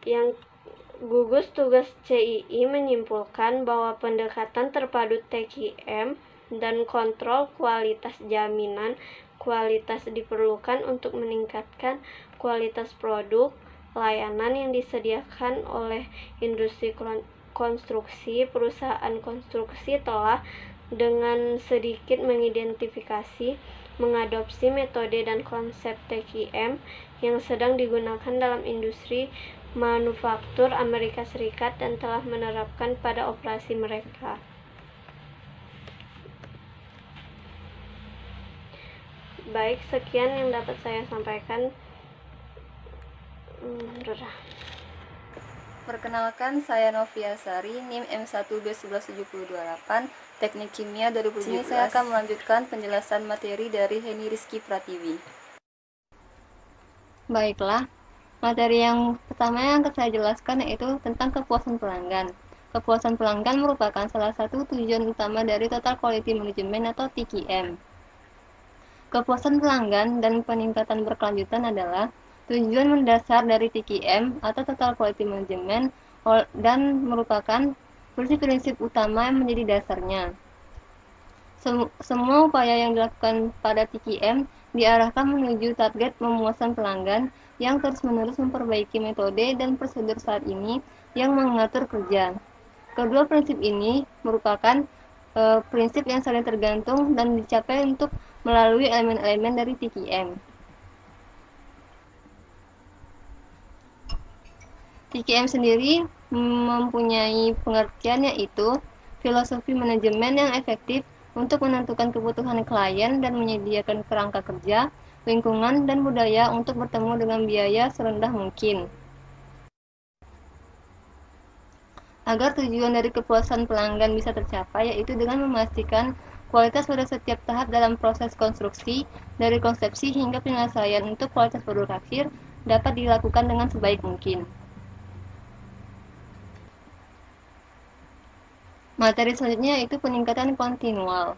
S4: Yang gugus tugas CII menyimpulkan bahwa pendekatan terpadu TQM dan kontrol kualitas jaminan kualitas diperlukan untuk meningkatkan kualitas produk, layanan yang disediakan oleh industri konstruksi. Perusahaan konstruksi telah dengan sedikit mengidentifikasi mengadopsi metode dan konsep TQM yang sedang digunakan dalam industri manufaktur Amerika Serikat dan telah menerapkan pada operasi mereka. Baik, sekian yang dapat saya sampaikan.
S1: Perkenalkan, saya Novia Sari, NIM M1211728, Teknik Kimia 2017. Sini saya akan melanjutkan penjelasan materi dari Heni Rizky Pratiwi. Baiklah, materi yang pertama yang akan saya jelaskan yaitu tentang kepuasan pelanggan. Kepuasan pelanggan merupakan salah satu tujuan utama dari Total Quality Management atau TQM. Kepuasan pelanggan dan peningkatan berkelanjutan adalah tujuan mendasar dari TQM atau Total Quality Management dan merupakan prinsip-prinsip utama yang menjadi dasarnya. Semua upaya yang dilakukan pada TQM diarahkan menuju target pemuasan pelanggan yang terus-menerus memperbaiki metode dan prosedur saat ini yang mengatur kerja. Kedua prinsip ini merupakan prinsip yang saling tergantung dan dicapai untuk melalui elemen-elemen dari TQM. TQM sendiri mempunyai pengertian yaitu filosofi manajemen yang efektif untuk menentukan kebutuhan klien dan menyediakan kerangka kerja, lingkungan, dan budaya untuk bertemu dengan biaya serendah mungkin. Agar tujuan dari kepuasan pelanggan bisa tercapai yaitu dengan memastikan kualitas pada setiap tahap dalam proses konstruksi, dari konsepsi hingga penyelesaian untuk kualitas produk akhir dapat dilakukan dengan sebaik mungkin. Materi selanjutnya yaitu peningkatan kontinual.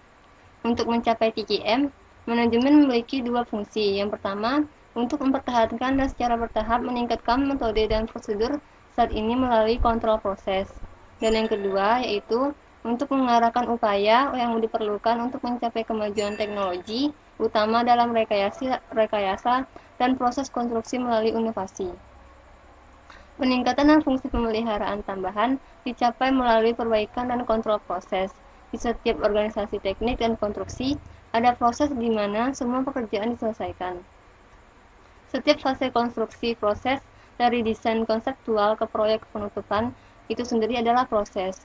S1: Untuk mencapai TQM, manajemen memiliki dua fungsi. Yang pertama, untuk mempertahankan dan secara bertahap meningkatkan metode dan prosedur saat ini melalui kontrol proses. Dan yang kedua yaitu untuk mengarahkan upaya yang diperlukan untuk mencapai kemajuan teknologi, utama dalam rekayasa dan proses konstruksi melalui inovasi. Peningkatan dan fungsi pemeliharaan tambahan dicapai melalui perbaikan dan kontrol proses. Di setiap organisasi teknik dan konstruksi, ada proses di mana semua pekerjaan diselesaikan. Setiap fase konstruksi proses, dari desain konseptual ke proyek penutupan, itu sendiri adalah proses.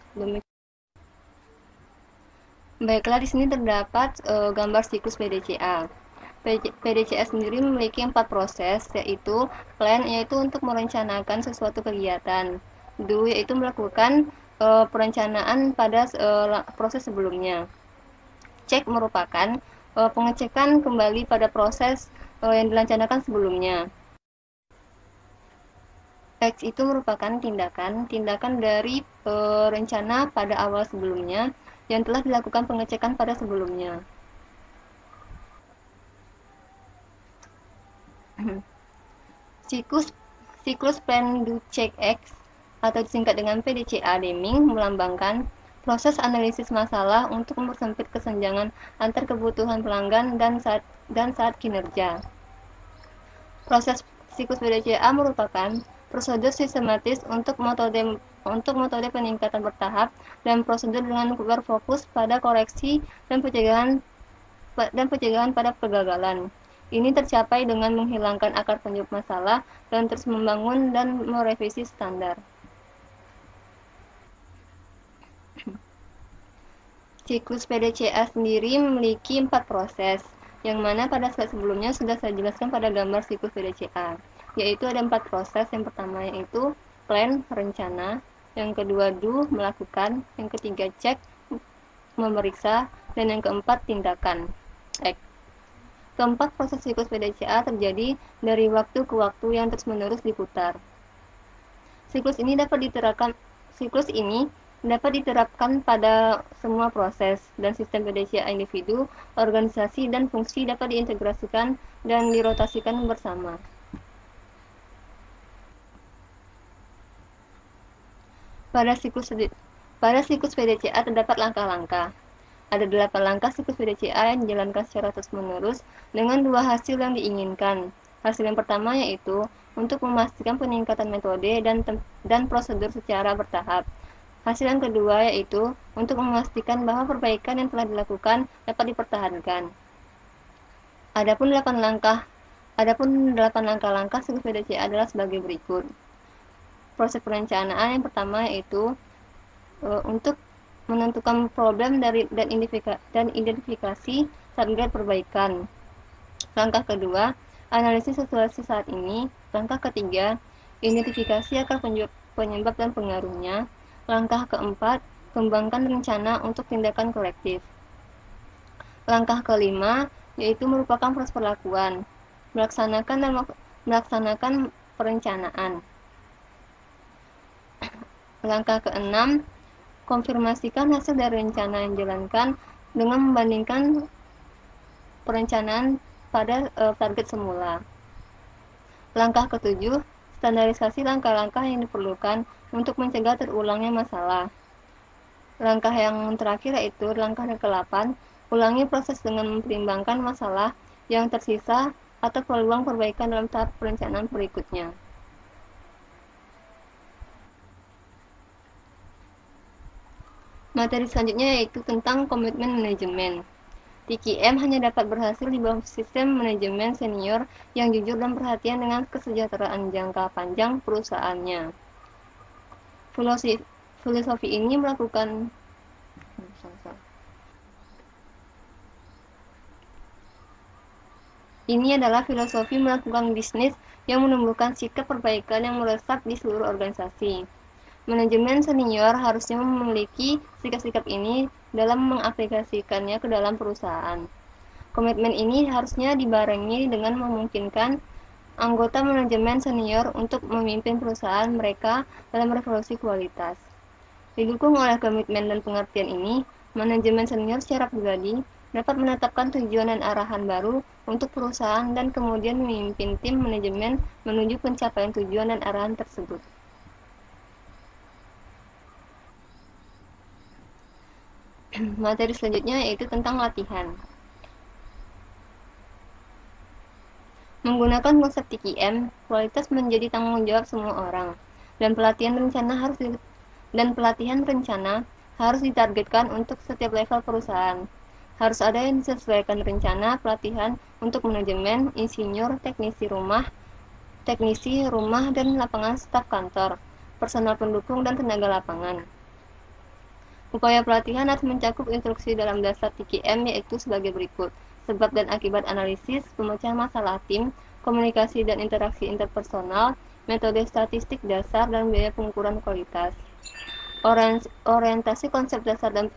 S1: Baiklah, di sini terdapat gambar siklus PDCA. PDCA sendiri memiliki 4 proses, yaitu plan, yaitu untuk merencanakan sesuatu kegiatan. Do, yaitu melakukan perencanaan pada proses sebelumnya. Check merupakan pengecekan kembali pada proses yang direncanakan sebelumnya. Act itu merupakan tindakan dari rencana pada awal sebelumnya yang telah dilakukan pengecekan pada sebelumnya. Siklus Plan Do Check Act atau disingkat dengan PDCA Deming melambangkan proses analisis masalah untuk mempersempit kesenjangan antar kebutuhan pelanggan dan saat kinerja. Proses siklus PDCA merupakan prosedur sistematis untuk metode peningkatan bertahap dan prosedur dengan berfokus pada koreksi dan pencegahan pada kegagalan. Ini tercapai dengan menghilangkan akar penyebab masalah dan terus membangun dan merevisi standar. Siklus PDCA sendiri memiliki 4 proses, yang mana pada slide sebelumnya sudah saya jelaskan pada gambar siklus PDCA, yaitu ada 4 proses. Yang pertama yaitu plan, rencana, yang kedua do, melakukan, yang ketiga check, memeriksa, dan yang keempat tindakan, act. Keempat proses siklus PDCA terjadi dari waktu ke waktu yang terus-menerus diputar. Siklus ini dapat diterapkan pada semua proses dan sistem PDCA individu, organisasi, dan fungsi dapat diintegrasikan dan dirotasikan bersama. Pada siklus PDCA terdapat langkah-langkah. Ada 8 langkah siklus PDCA yang dijalankan secara terus-menerus dengan 2 hasil yang diinginkan. Hasil yang pertama yaitu untuk memastikan peningkatan metode dan prosedur secara bertahap. Hasil yang kedua yaitu untuk memastikan bahwa perbaikan yang telah dilakukan dapat dipertahankan. Adapun 8 langkah-langkah siklus PDCA adalah sebagai berikut. Proses perencanaan yang pertama yaitu untuk menentukan problem dan identifikasi target perbaikan. Langkah kedua, analisis situasi saat ini. Langkah ketiga, identifikasi akar penyebab dan pengaruhnya. Langkah keempat, kembangkan rencana untuk tindakan korektif. Langkah kelima yaitu merupakan proses perlakuan, melaksanakan perencanaan. Langkah keenam, konfirmasikan hasil dari rencana yang dijalankan dengan membandingkan perencanaan pada target semula. Langkah ketujuh, standarisasi langkah-langkah yang diperlukan untuk mencegah terulangnya masalah. Langkah yang terakhir yaitu langkah ke-8, ulangi proses dengan mempertimbangkan masalah yang tersisa atau peluang perbaikan dalam tahap perencanaan berikutnya. Materi selanjutnya yaitu tentang komitmen manajemen. TQM hanya dapat berhasil di bawah sistem manajemen senior yang jujur dan perhatian dengan kesejahteraan jangka panjang perusahaannya. Filosofi ini melakukan Ini adalah filosofi melakukan bisnis yang menumbuhkan sikap perbaikan yang meresap di seluruh organisasi. Manajemen senior harusnya memiliki sikap-sikap ini dalam mengaplikasikannya ke dalam perusahaan. Komitmen ini harusnya dibarengi dengan memungkinkan anggota manajemen senior untuk memimpin perusahaan mereka dalam revolusi kualitas. Didukung oleh komitmen dan pengertian ini, manajemen senior secara pribadi dapat menetapkan tujuan dan arahan baru untuk perusahaan dan kemudian memimpin tim manajemen menuju pencapaian tujuan dan arahan tersebut. Materi selanjutnya yaitu tentang latihan. Menggunakan konsep TQM, kualitas menjadi tanggung jawab semua orang, dan pelatihan rencana harus ditargetkan untuk setiap level perusahaan. Harus ada yang disesuaikan rencana pelatihan untuk manajemen, insinyur, teknisi rumah, dan lapangan staf kantor, personal pendukung, dan tenaga lapangan. Upaya pelatihan harus mencakup instruksi dalam dasar TQM yaitu sebagai berikut: sebab dan akibat analisis, pemecahan masalah tim, komunikasi dan interaksi interpersonal, metode statistik dasar, dan biaya pengukuran kualitas. Orientasi konsep dasar dan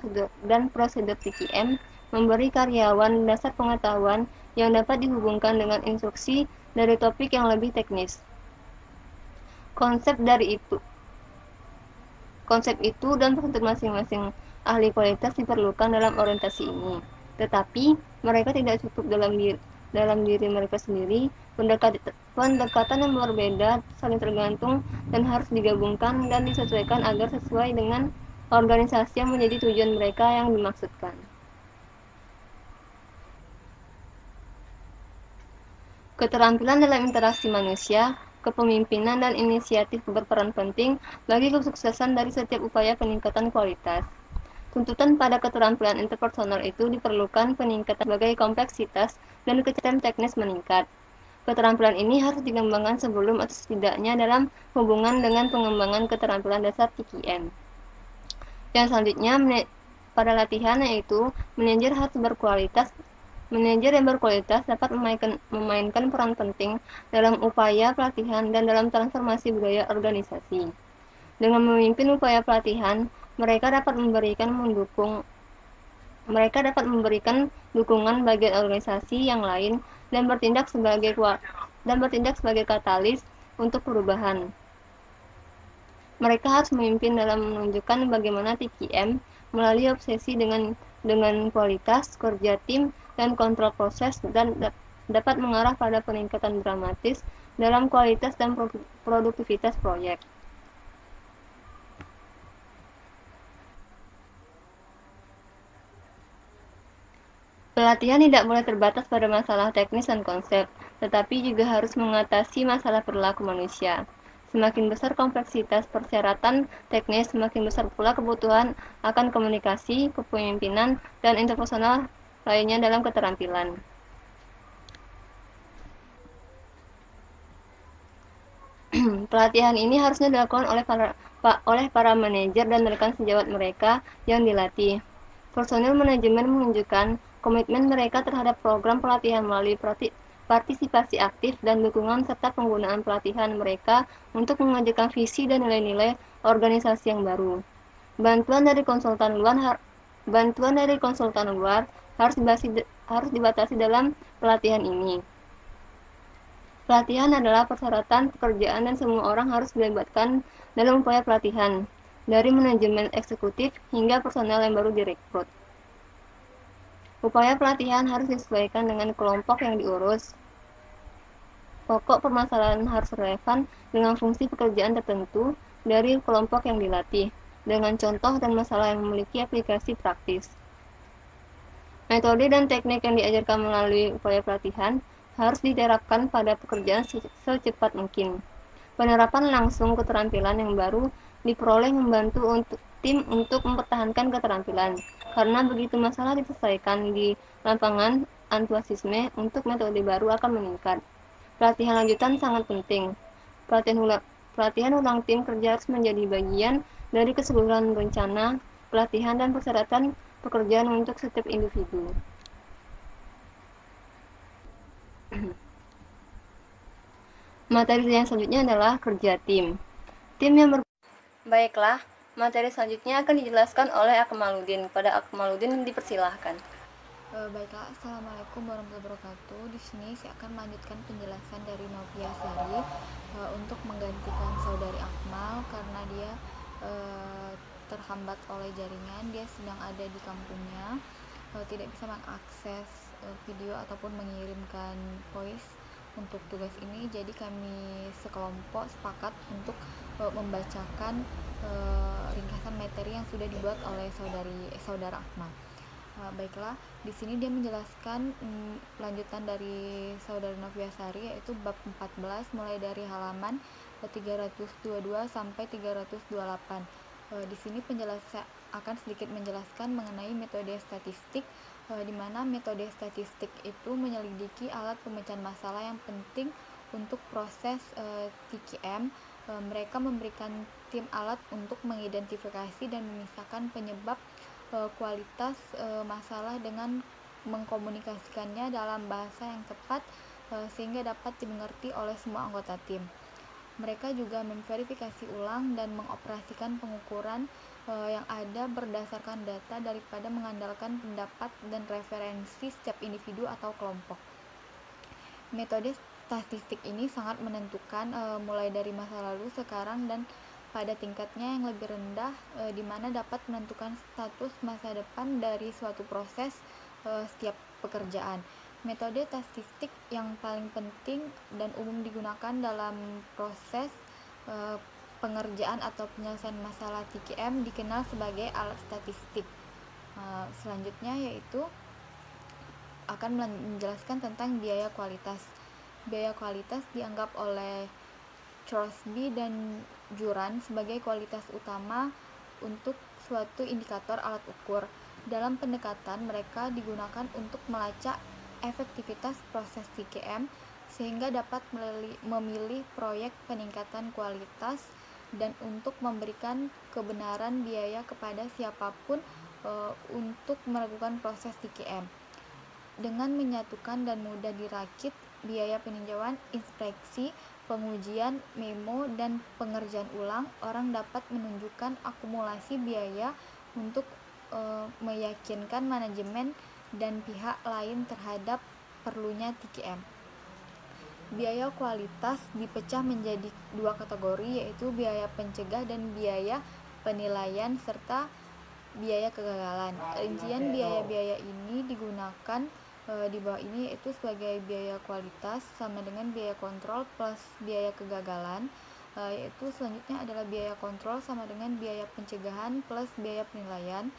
S1: prosedur TQM memberi karyawan dasar pengetahuan yang dapat dihubungkan dengan instruksi dari topik yang lebih teknis. Konsep itu dan prosedur masing-masing ahli kualitas diperlukan dalam orientasi ini. Tetapi mereka tidak cukup dalam diri mereka sendiri. Pendekatan yang berbeda saling tergantung dan harus digabungkan dan disesuaikan agar sesuai dengan organisasi yang menjadi tujuan mereka yang dimaksudkan. Keterampilan dalam interaksi manusia, kepemimpinan, dan inisiatif berperan penting bagi kesuksesan dari setiap upaya peningkatan kualitas. Tuntutan pada keterampilan interpersonal itu diperlukan peningkatan sebagai kompleksitas dan kecerdasan teknis meningkat. Keterampilan ini harus dikembangkan sebelum atau setidaknya dalam hubungan dengan pengembangan keterampilan dasar TQM. Yang selanjutnya pada latihan yaitu manajer yang berkualitas dapat memainkan peran penting dalam upaya pelatihan dan dalam transformasi budaya organisasi. Dengan memimpin upaya pelatihan, mereka dapat memberikan dukungan bagi organisasi yang lain dan bertindak sebagai katalis untuk perubahan. Mereka harus memimpin dalam menunjukkan bagaimana TQM melalui obsesi dengan kualitas, kerja tim, dan kontrol proses dan dapat mengarah pada peningkatan dramatis dalam kualitas dan produktivitas proyek. Pelatihan tidak boleh terbatas pada masalah teknis dan konsep, tetapi juga harus mengatasi masalah perilaku manusia. Semakin besar kompleksitas persyaratan teknis, semakin besar pula kebutuhan akan komunikasi, kepemimpinan, dan interpersonal lainnya dalam keterampilan.
S5: Pelatihan ini harusnya dilakukan oleh para manajer dan rekan sejawat mereka yang dilatih. Personil manajemen menunjukkan komitmen mereka terhadap program pelatihan melalui partisipasi aktif dan dukungan serta penggunaan pelatihan mereka untuk mengajarkan visi dan nilai-nilai organisasi yang baru. Bantuan dari konsultan luar harus dibatasi dalam pelatihan ini. Pelatihan adalah persyaratan pekerjaan dan semua orang harus dilibatkan dalam upaya pelatihan, dari manajemen eksekutif hingga personel yang baru direkrut. Upaya pelatihan harus disesuaikan dengan kelompok yang diurus. Pokok permasalahan harus relevan dengan fungsi pekerjaan tertentu dari kelompok yang dilatih, dengan contoh dan masalah yang memiliki aplikasi praktis. Metode dan teknik yang diajarkan melalui upaya pelatihan harus diterapkan pada pekerjaan secepat mungkin. Penerapan langsung keterampilan yang baru diperoleh membantu tim untuk mempertahankan keterampilan. Karena begitu masalah diselesaikan di lapangan, antusiasme untuk metode baru akan meningkat. Pelatihan lanjutan sangat penting. Pelatihan ulang tim kerja harus menjadi bagian dari keseluruhan rencana, pelatihan, dan persyaratan pekerjaan untuk setiap individu. Materi yang selanjutnya adalah kerja tim. Baiklah, materi selanjutnya akan dijelaskan oleh Akmaludin. Pada Akmaludin dipersilahkan.
S1: Baiklah, assalamualaikum warahmatullahi wabarakatuh. Di sini saya akan melanjutkan penjelasan dari Novia Sari untuk menggantikan saudari Akmal karena dia terhambat oleh jaringan. Dia sedang ada di kampungnya, tidak bisa mengakses video ataupun mengirimkan voice untuk tugas ini. Jadi kami sekelompok sepakat untuk membacakan ringkasan materi yang sudah dibuat oleh saudara Akmal. Baiklah, di sini dia menjelaskan lanjutan dari saudara Noviasari, yaitu bab 14 mulai dari halaman 322 sampai 328. Di sini penjelasan akan sedikit menjelaskan mengenai metode statistik, di mana metode statistik itu menyelidiki alat pemecahan masalah yang penting untuk proses TQM. Mereka memberikan tim alat untuk mengidentifikasi dan memisahkan penyebab kualitas masalah dengan mengkomunikasikannya dalam bahasa yang tepat sehingga dapat dimengerti oleh semua anggota tim. Mereka juga memverifikasi ulang dan mengoperasikan pengukuran yang ada berdasarkan data daripada mengandalkan pendapat dan referensi setiap individu atau kelompok. Metode statistik ini sangat menentukan mulai dari masa lalu, sekarang, dan pada tingkatnya yang lebih rendah, di mana dapat menentukan status masa depan dari suatu proses setiap pekerjaan. Metode statistik yang paling penting dan umum digunakan dalam proses pengerjaan atau penyelesaian masalah TQM dikenal sebagai alat statistik. Selanjutnya yaitu akan menjelaskan tentang biaya kualitas. Biaya kualitas dianggap oleh Crosby dan Juran sebagai kualitas utama untuk suatu indikator alat ukur. Dalam pendekatan mereka digunakan untuk melacak efektivitas proses TQM sehingga dapat memilih proyek peningkatan kualitas dan untuk memberikan kebenaran biaya kepada siapapun untuk melakukan proses TQM. Dengan menyatukan dan mudah dirakit biaya peninjauan, inspeksi, pengujian, memo, dan pengerjaan ulang, orang dapat menunjukkan akumulasi biaya untuk meyakinkan manajemen dan pihak lain terhadap perlunya TQM. Biaya kualitas dipecah menjadi dua kategori, yaitu biaya pencegah dan biaya penilaian serta biaya kegagalan. Rincian biaya-biaya ini digunakan di bawah ini, yaitu sebagai biaya kualitas sama dengan biaya kontrol plus biaya kegagalan, yaitu selanjutnya adalah biaya kontrol sama dengan biaya pencegahan plus biaya penilaian.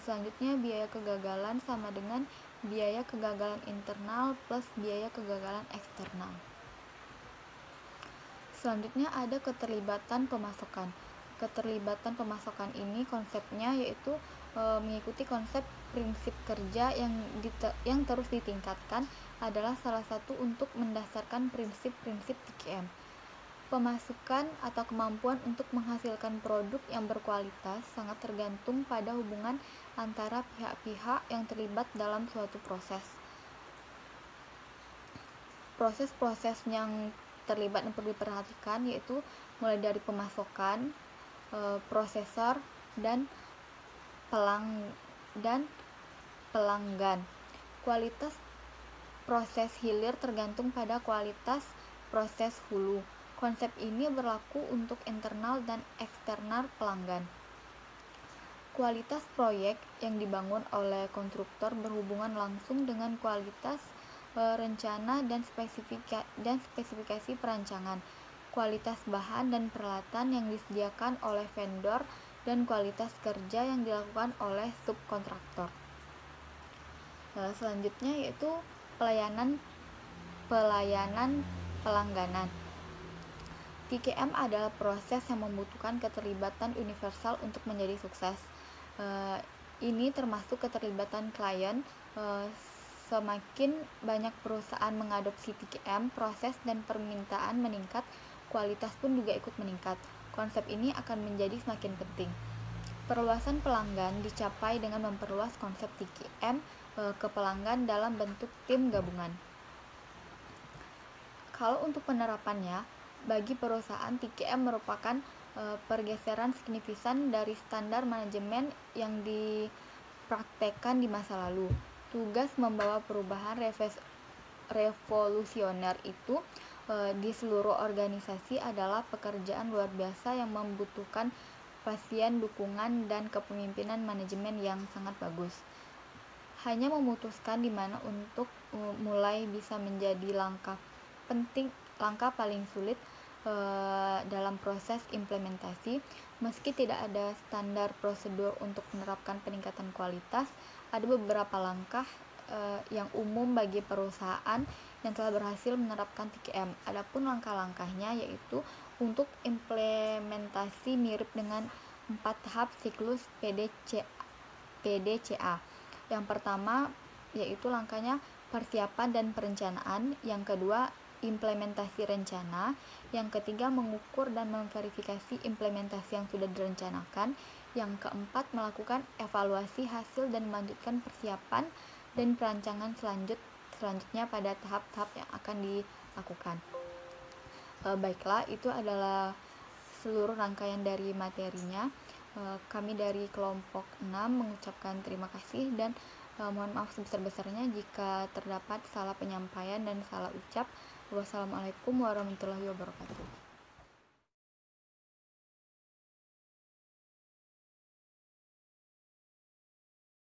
S1: Selanjutnya biaya kegagalan sama dengan biaya kegagalan internal plus biaya kegagalan eksternal. Selanjutnya ada keterlibatan pemasokan. Keterlibatan pemasokan ini konsepnya yaitu mengikuti konsep prinsip kerja yang terus ditingkatkan adalah salah satu untuk mendasarkan prinsip-prinsip TQM. Pemasukan atau kemampuan untuk menghasilkan produk yang berkualitas sangat tergantung pada hubungan antara pihak-pihak yang terlibat dalam suatu proses. Proses-proses yang terlibat yang perlu diperhatikan yaitu mulai dari pemasokan, prosesor, dan pelanggan. Kualitas proses hilir tergantung pada kualitas proses hulu. Konsep ini berlaku untuk internal dan eksternal pelanggan. Kualitas proyek yang dibangun oleh konstruktor berhubungan langsung dengan kualitas rencana dan spesifikasi perancangan, kualitas bahan dan peralatan yang disediakan oleh vendor, dan kualitas kerja yang dilakukan oleh subkontraktor. Selanjutnya yaitu pelayanan pelangganan. TKM adalah proses yang membutuhkan keterlibatan universal untuk menjadi sukses. Ini termasuk keterlibatan klien. Semakin banyak perusahaan mengadopsi TKM, proses dan permintaan meningkat, kualitas pun juga ikut meningkat. Konsep ini akan menjadi semakin penting. Perluasan pelanggan dicapai dengan memperluas konsep TKM ke pelanggan dalam bentuk tim gabungan. Kalau untuk penerapannya, bagi perusahaan TKM merupakan pergeseran signifikan dari standar manajemen yang dipraktekkan di masa lalu. Tugas membawa perubahan revolusioner itu di seluruh organisasi adalah pekerjaan luar biasa yang membutuhkan pasien, dukungan, dan kepemimpinan manajemen yang sangat bagus. Hanya memutuskan di mana untuk mulai bisa menjadi langkah paling sulit dalam proses implementasi. Meski tidak ada standar prosedur untuk menerapkan peningkatan kualitas, ada beberapa langkah yang umum bagi perusahaan yang telah berhasil menerapkan TKM. Adapun langkah-langkahnya yaitu untuk implementasi mirip dengan 4 tahap siklus PDCA. Yang pertama yaitu langkahnya persiapan dan perencanaan, yang kedua implementasi rencana, yang ketiga mengukur dan memverifikasi implementasi yang sudah direncanakan, yang keempat melakukan evaluasi hasil dan melanjutkan persiapan dan perancangan selanjutnya pada tahap-tahap yang akan dilakukan. Baiklah, itu adalah seluruh rangkaian dari materinya. Kami dari kelompok 6 mengucapkan terima kasih dan mohon maaf sebesar-besarnya jika terdapat salah penyampaian dan salah ucap. Wassalamualaikum warahmatullahi wabarakatuh.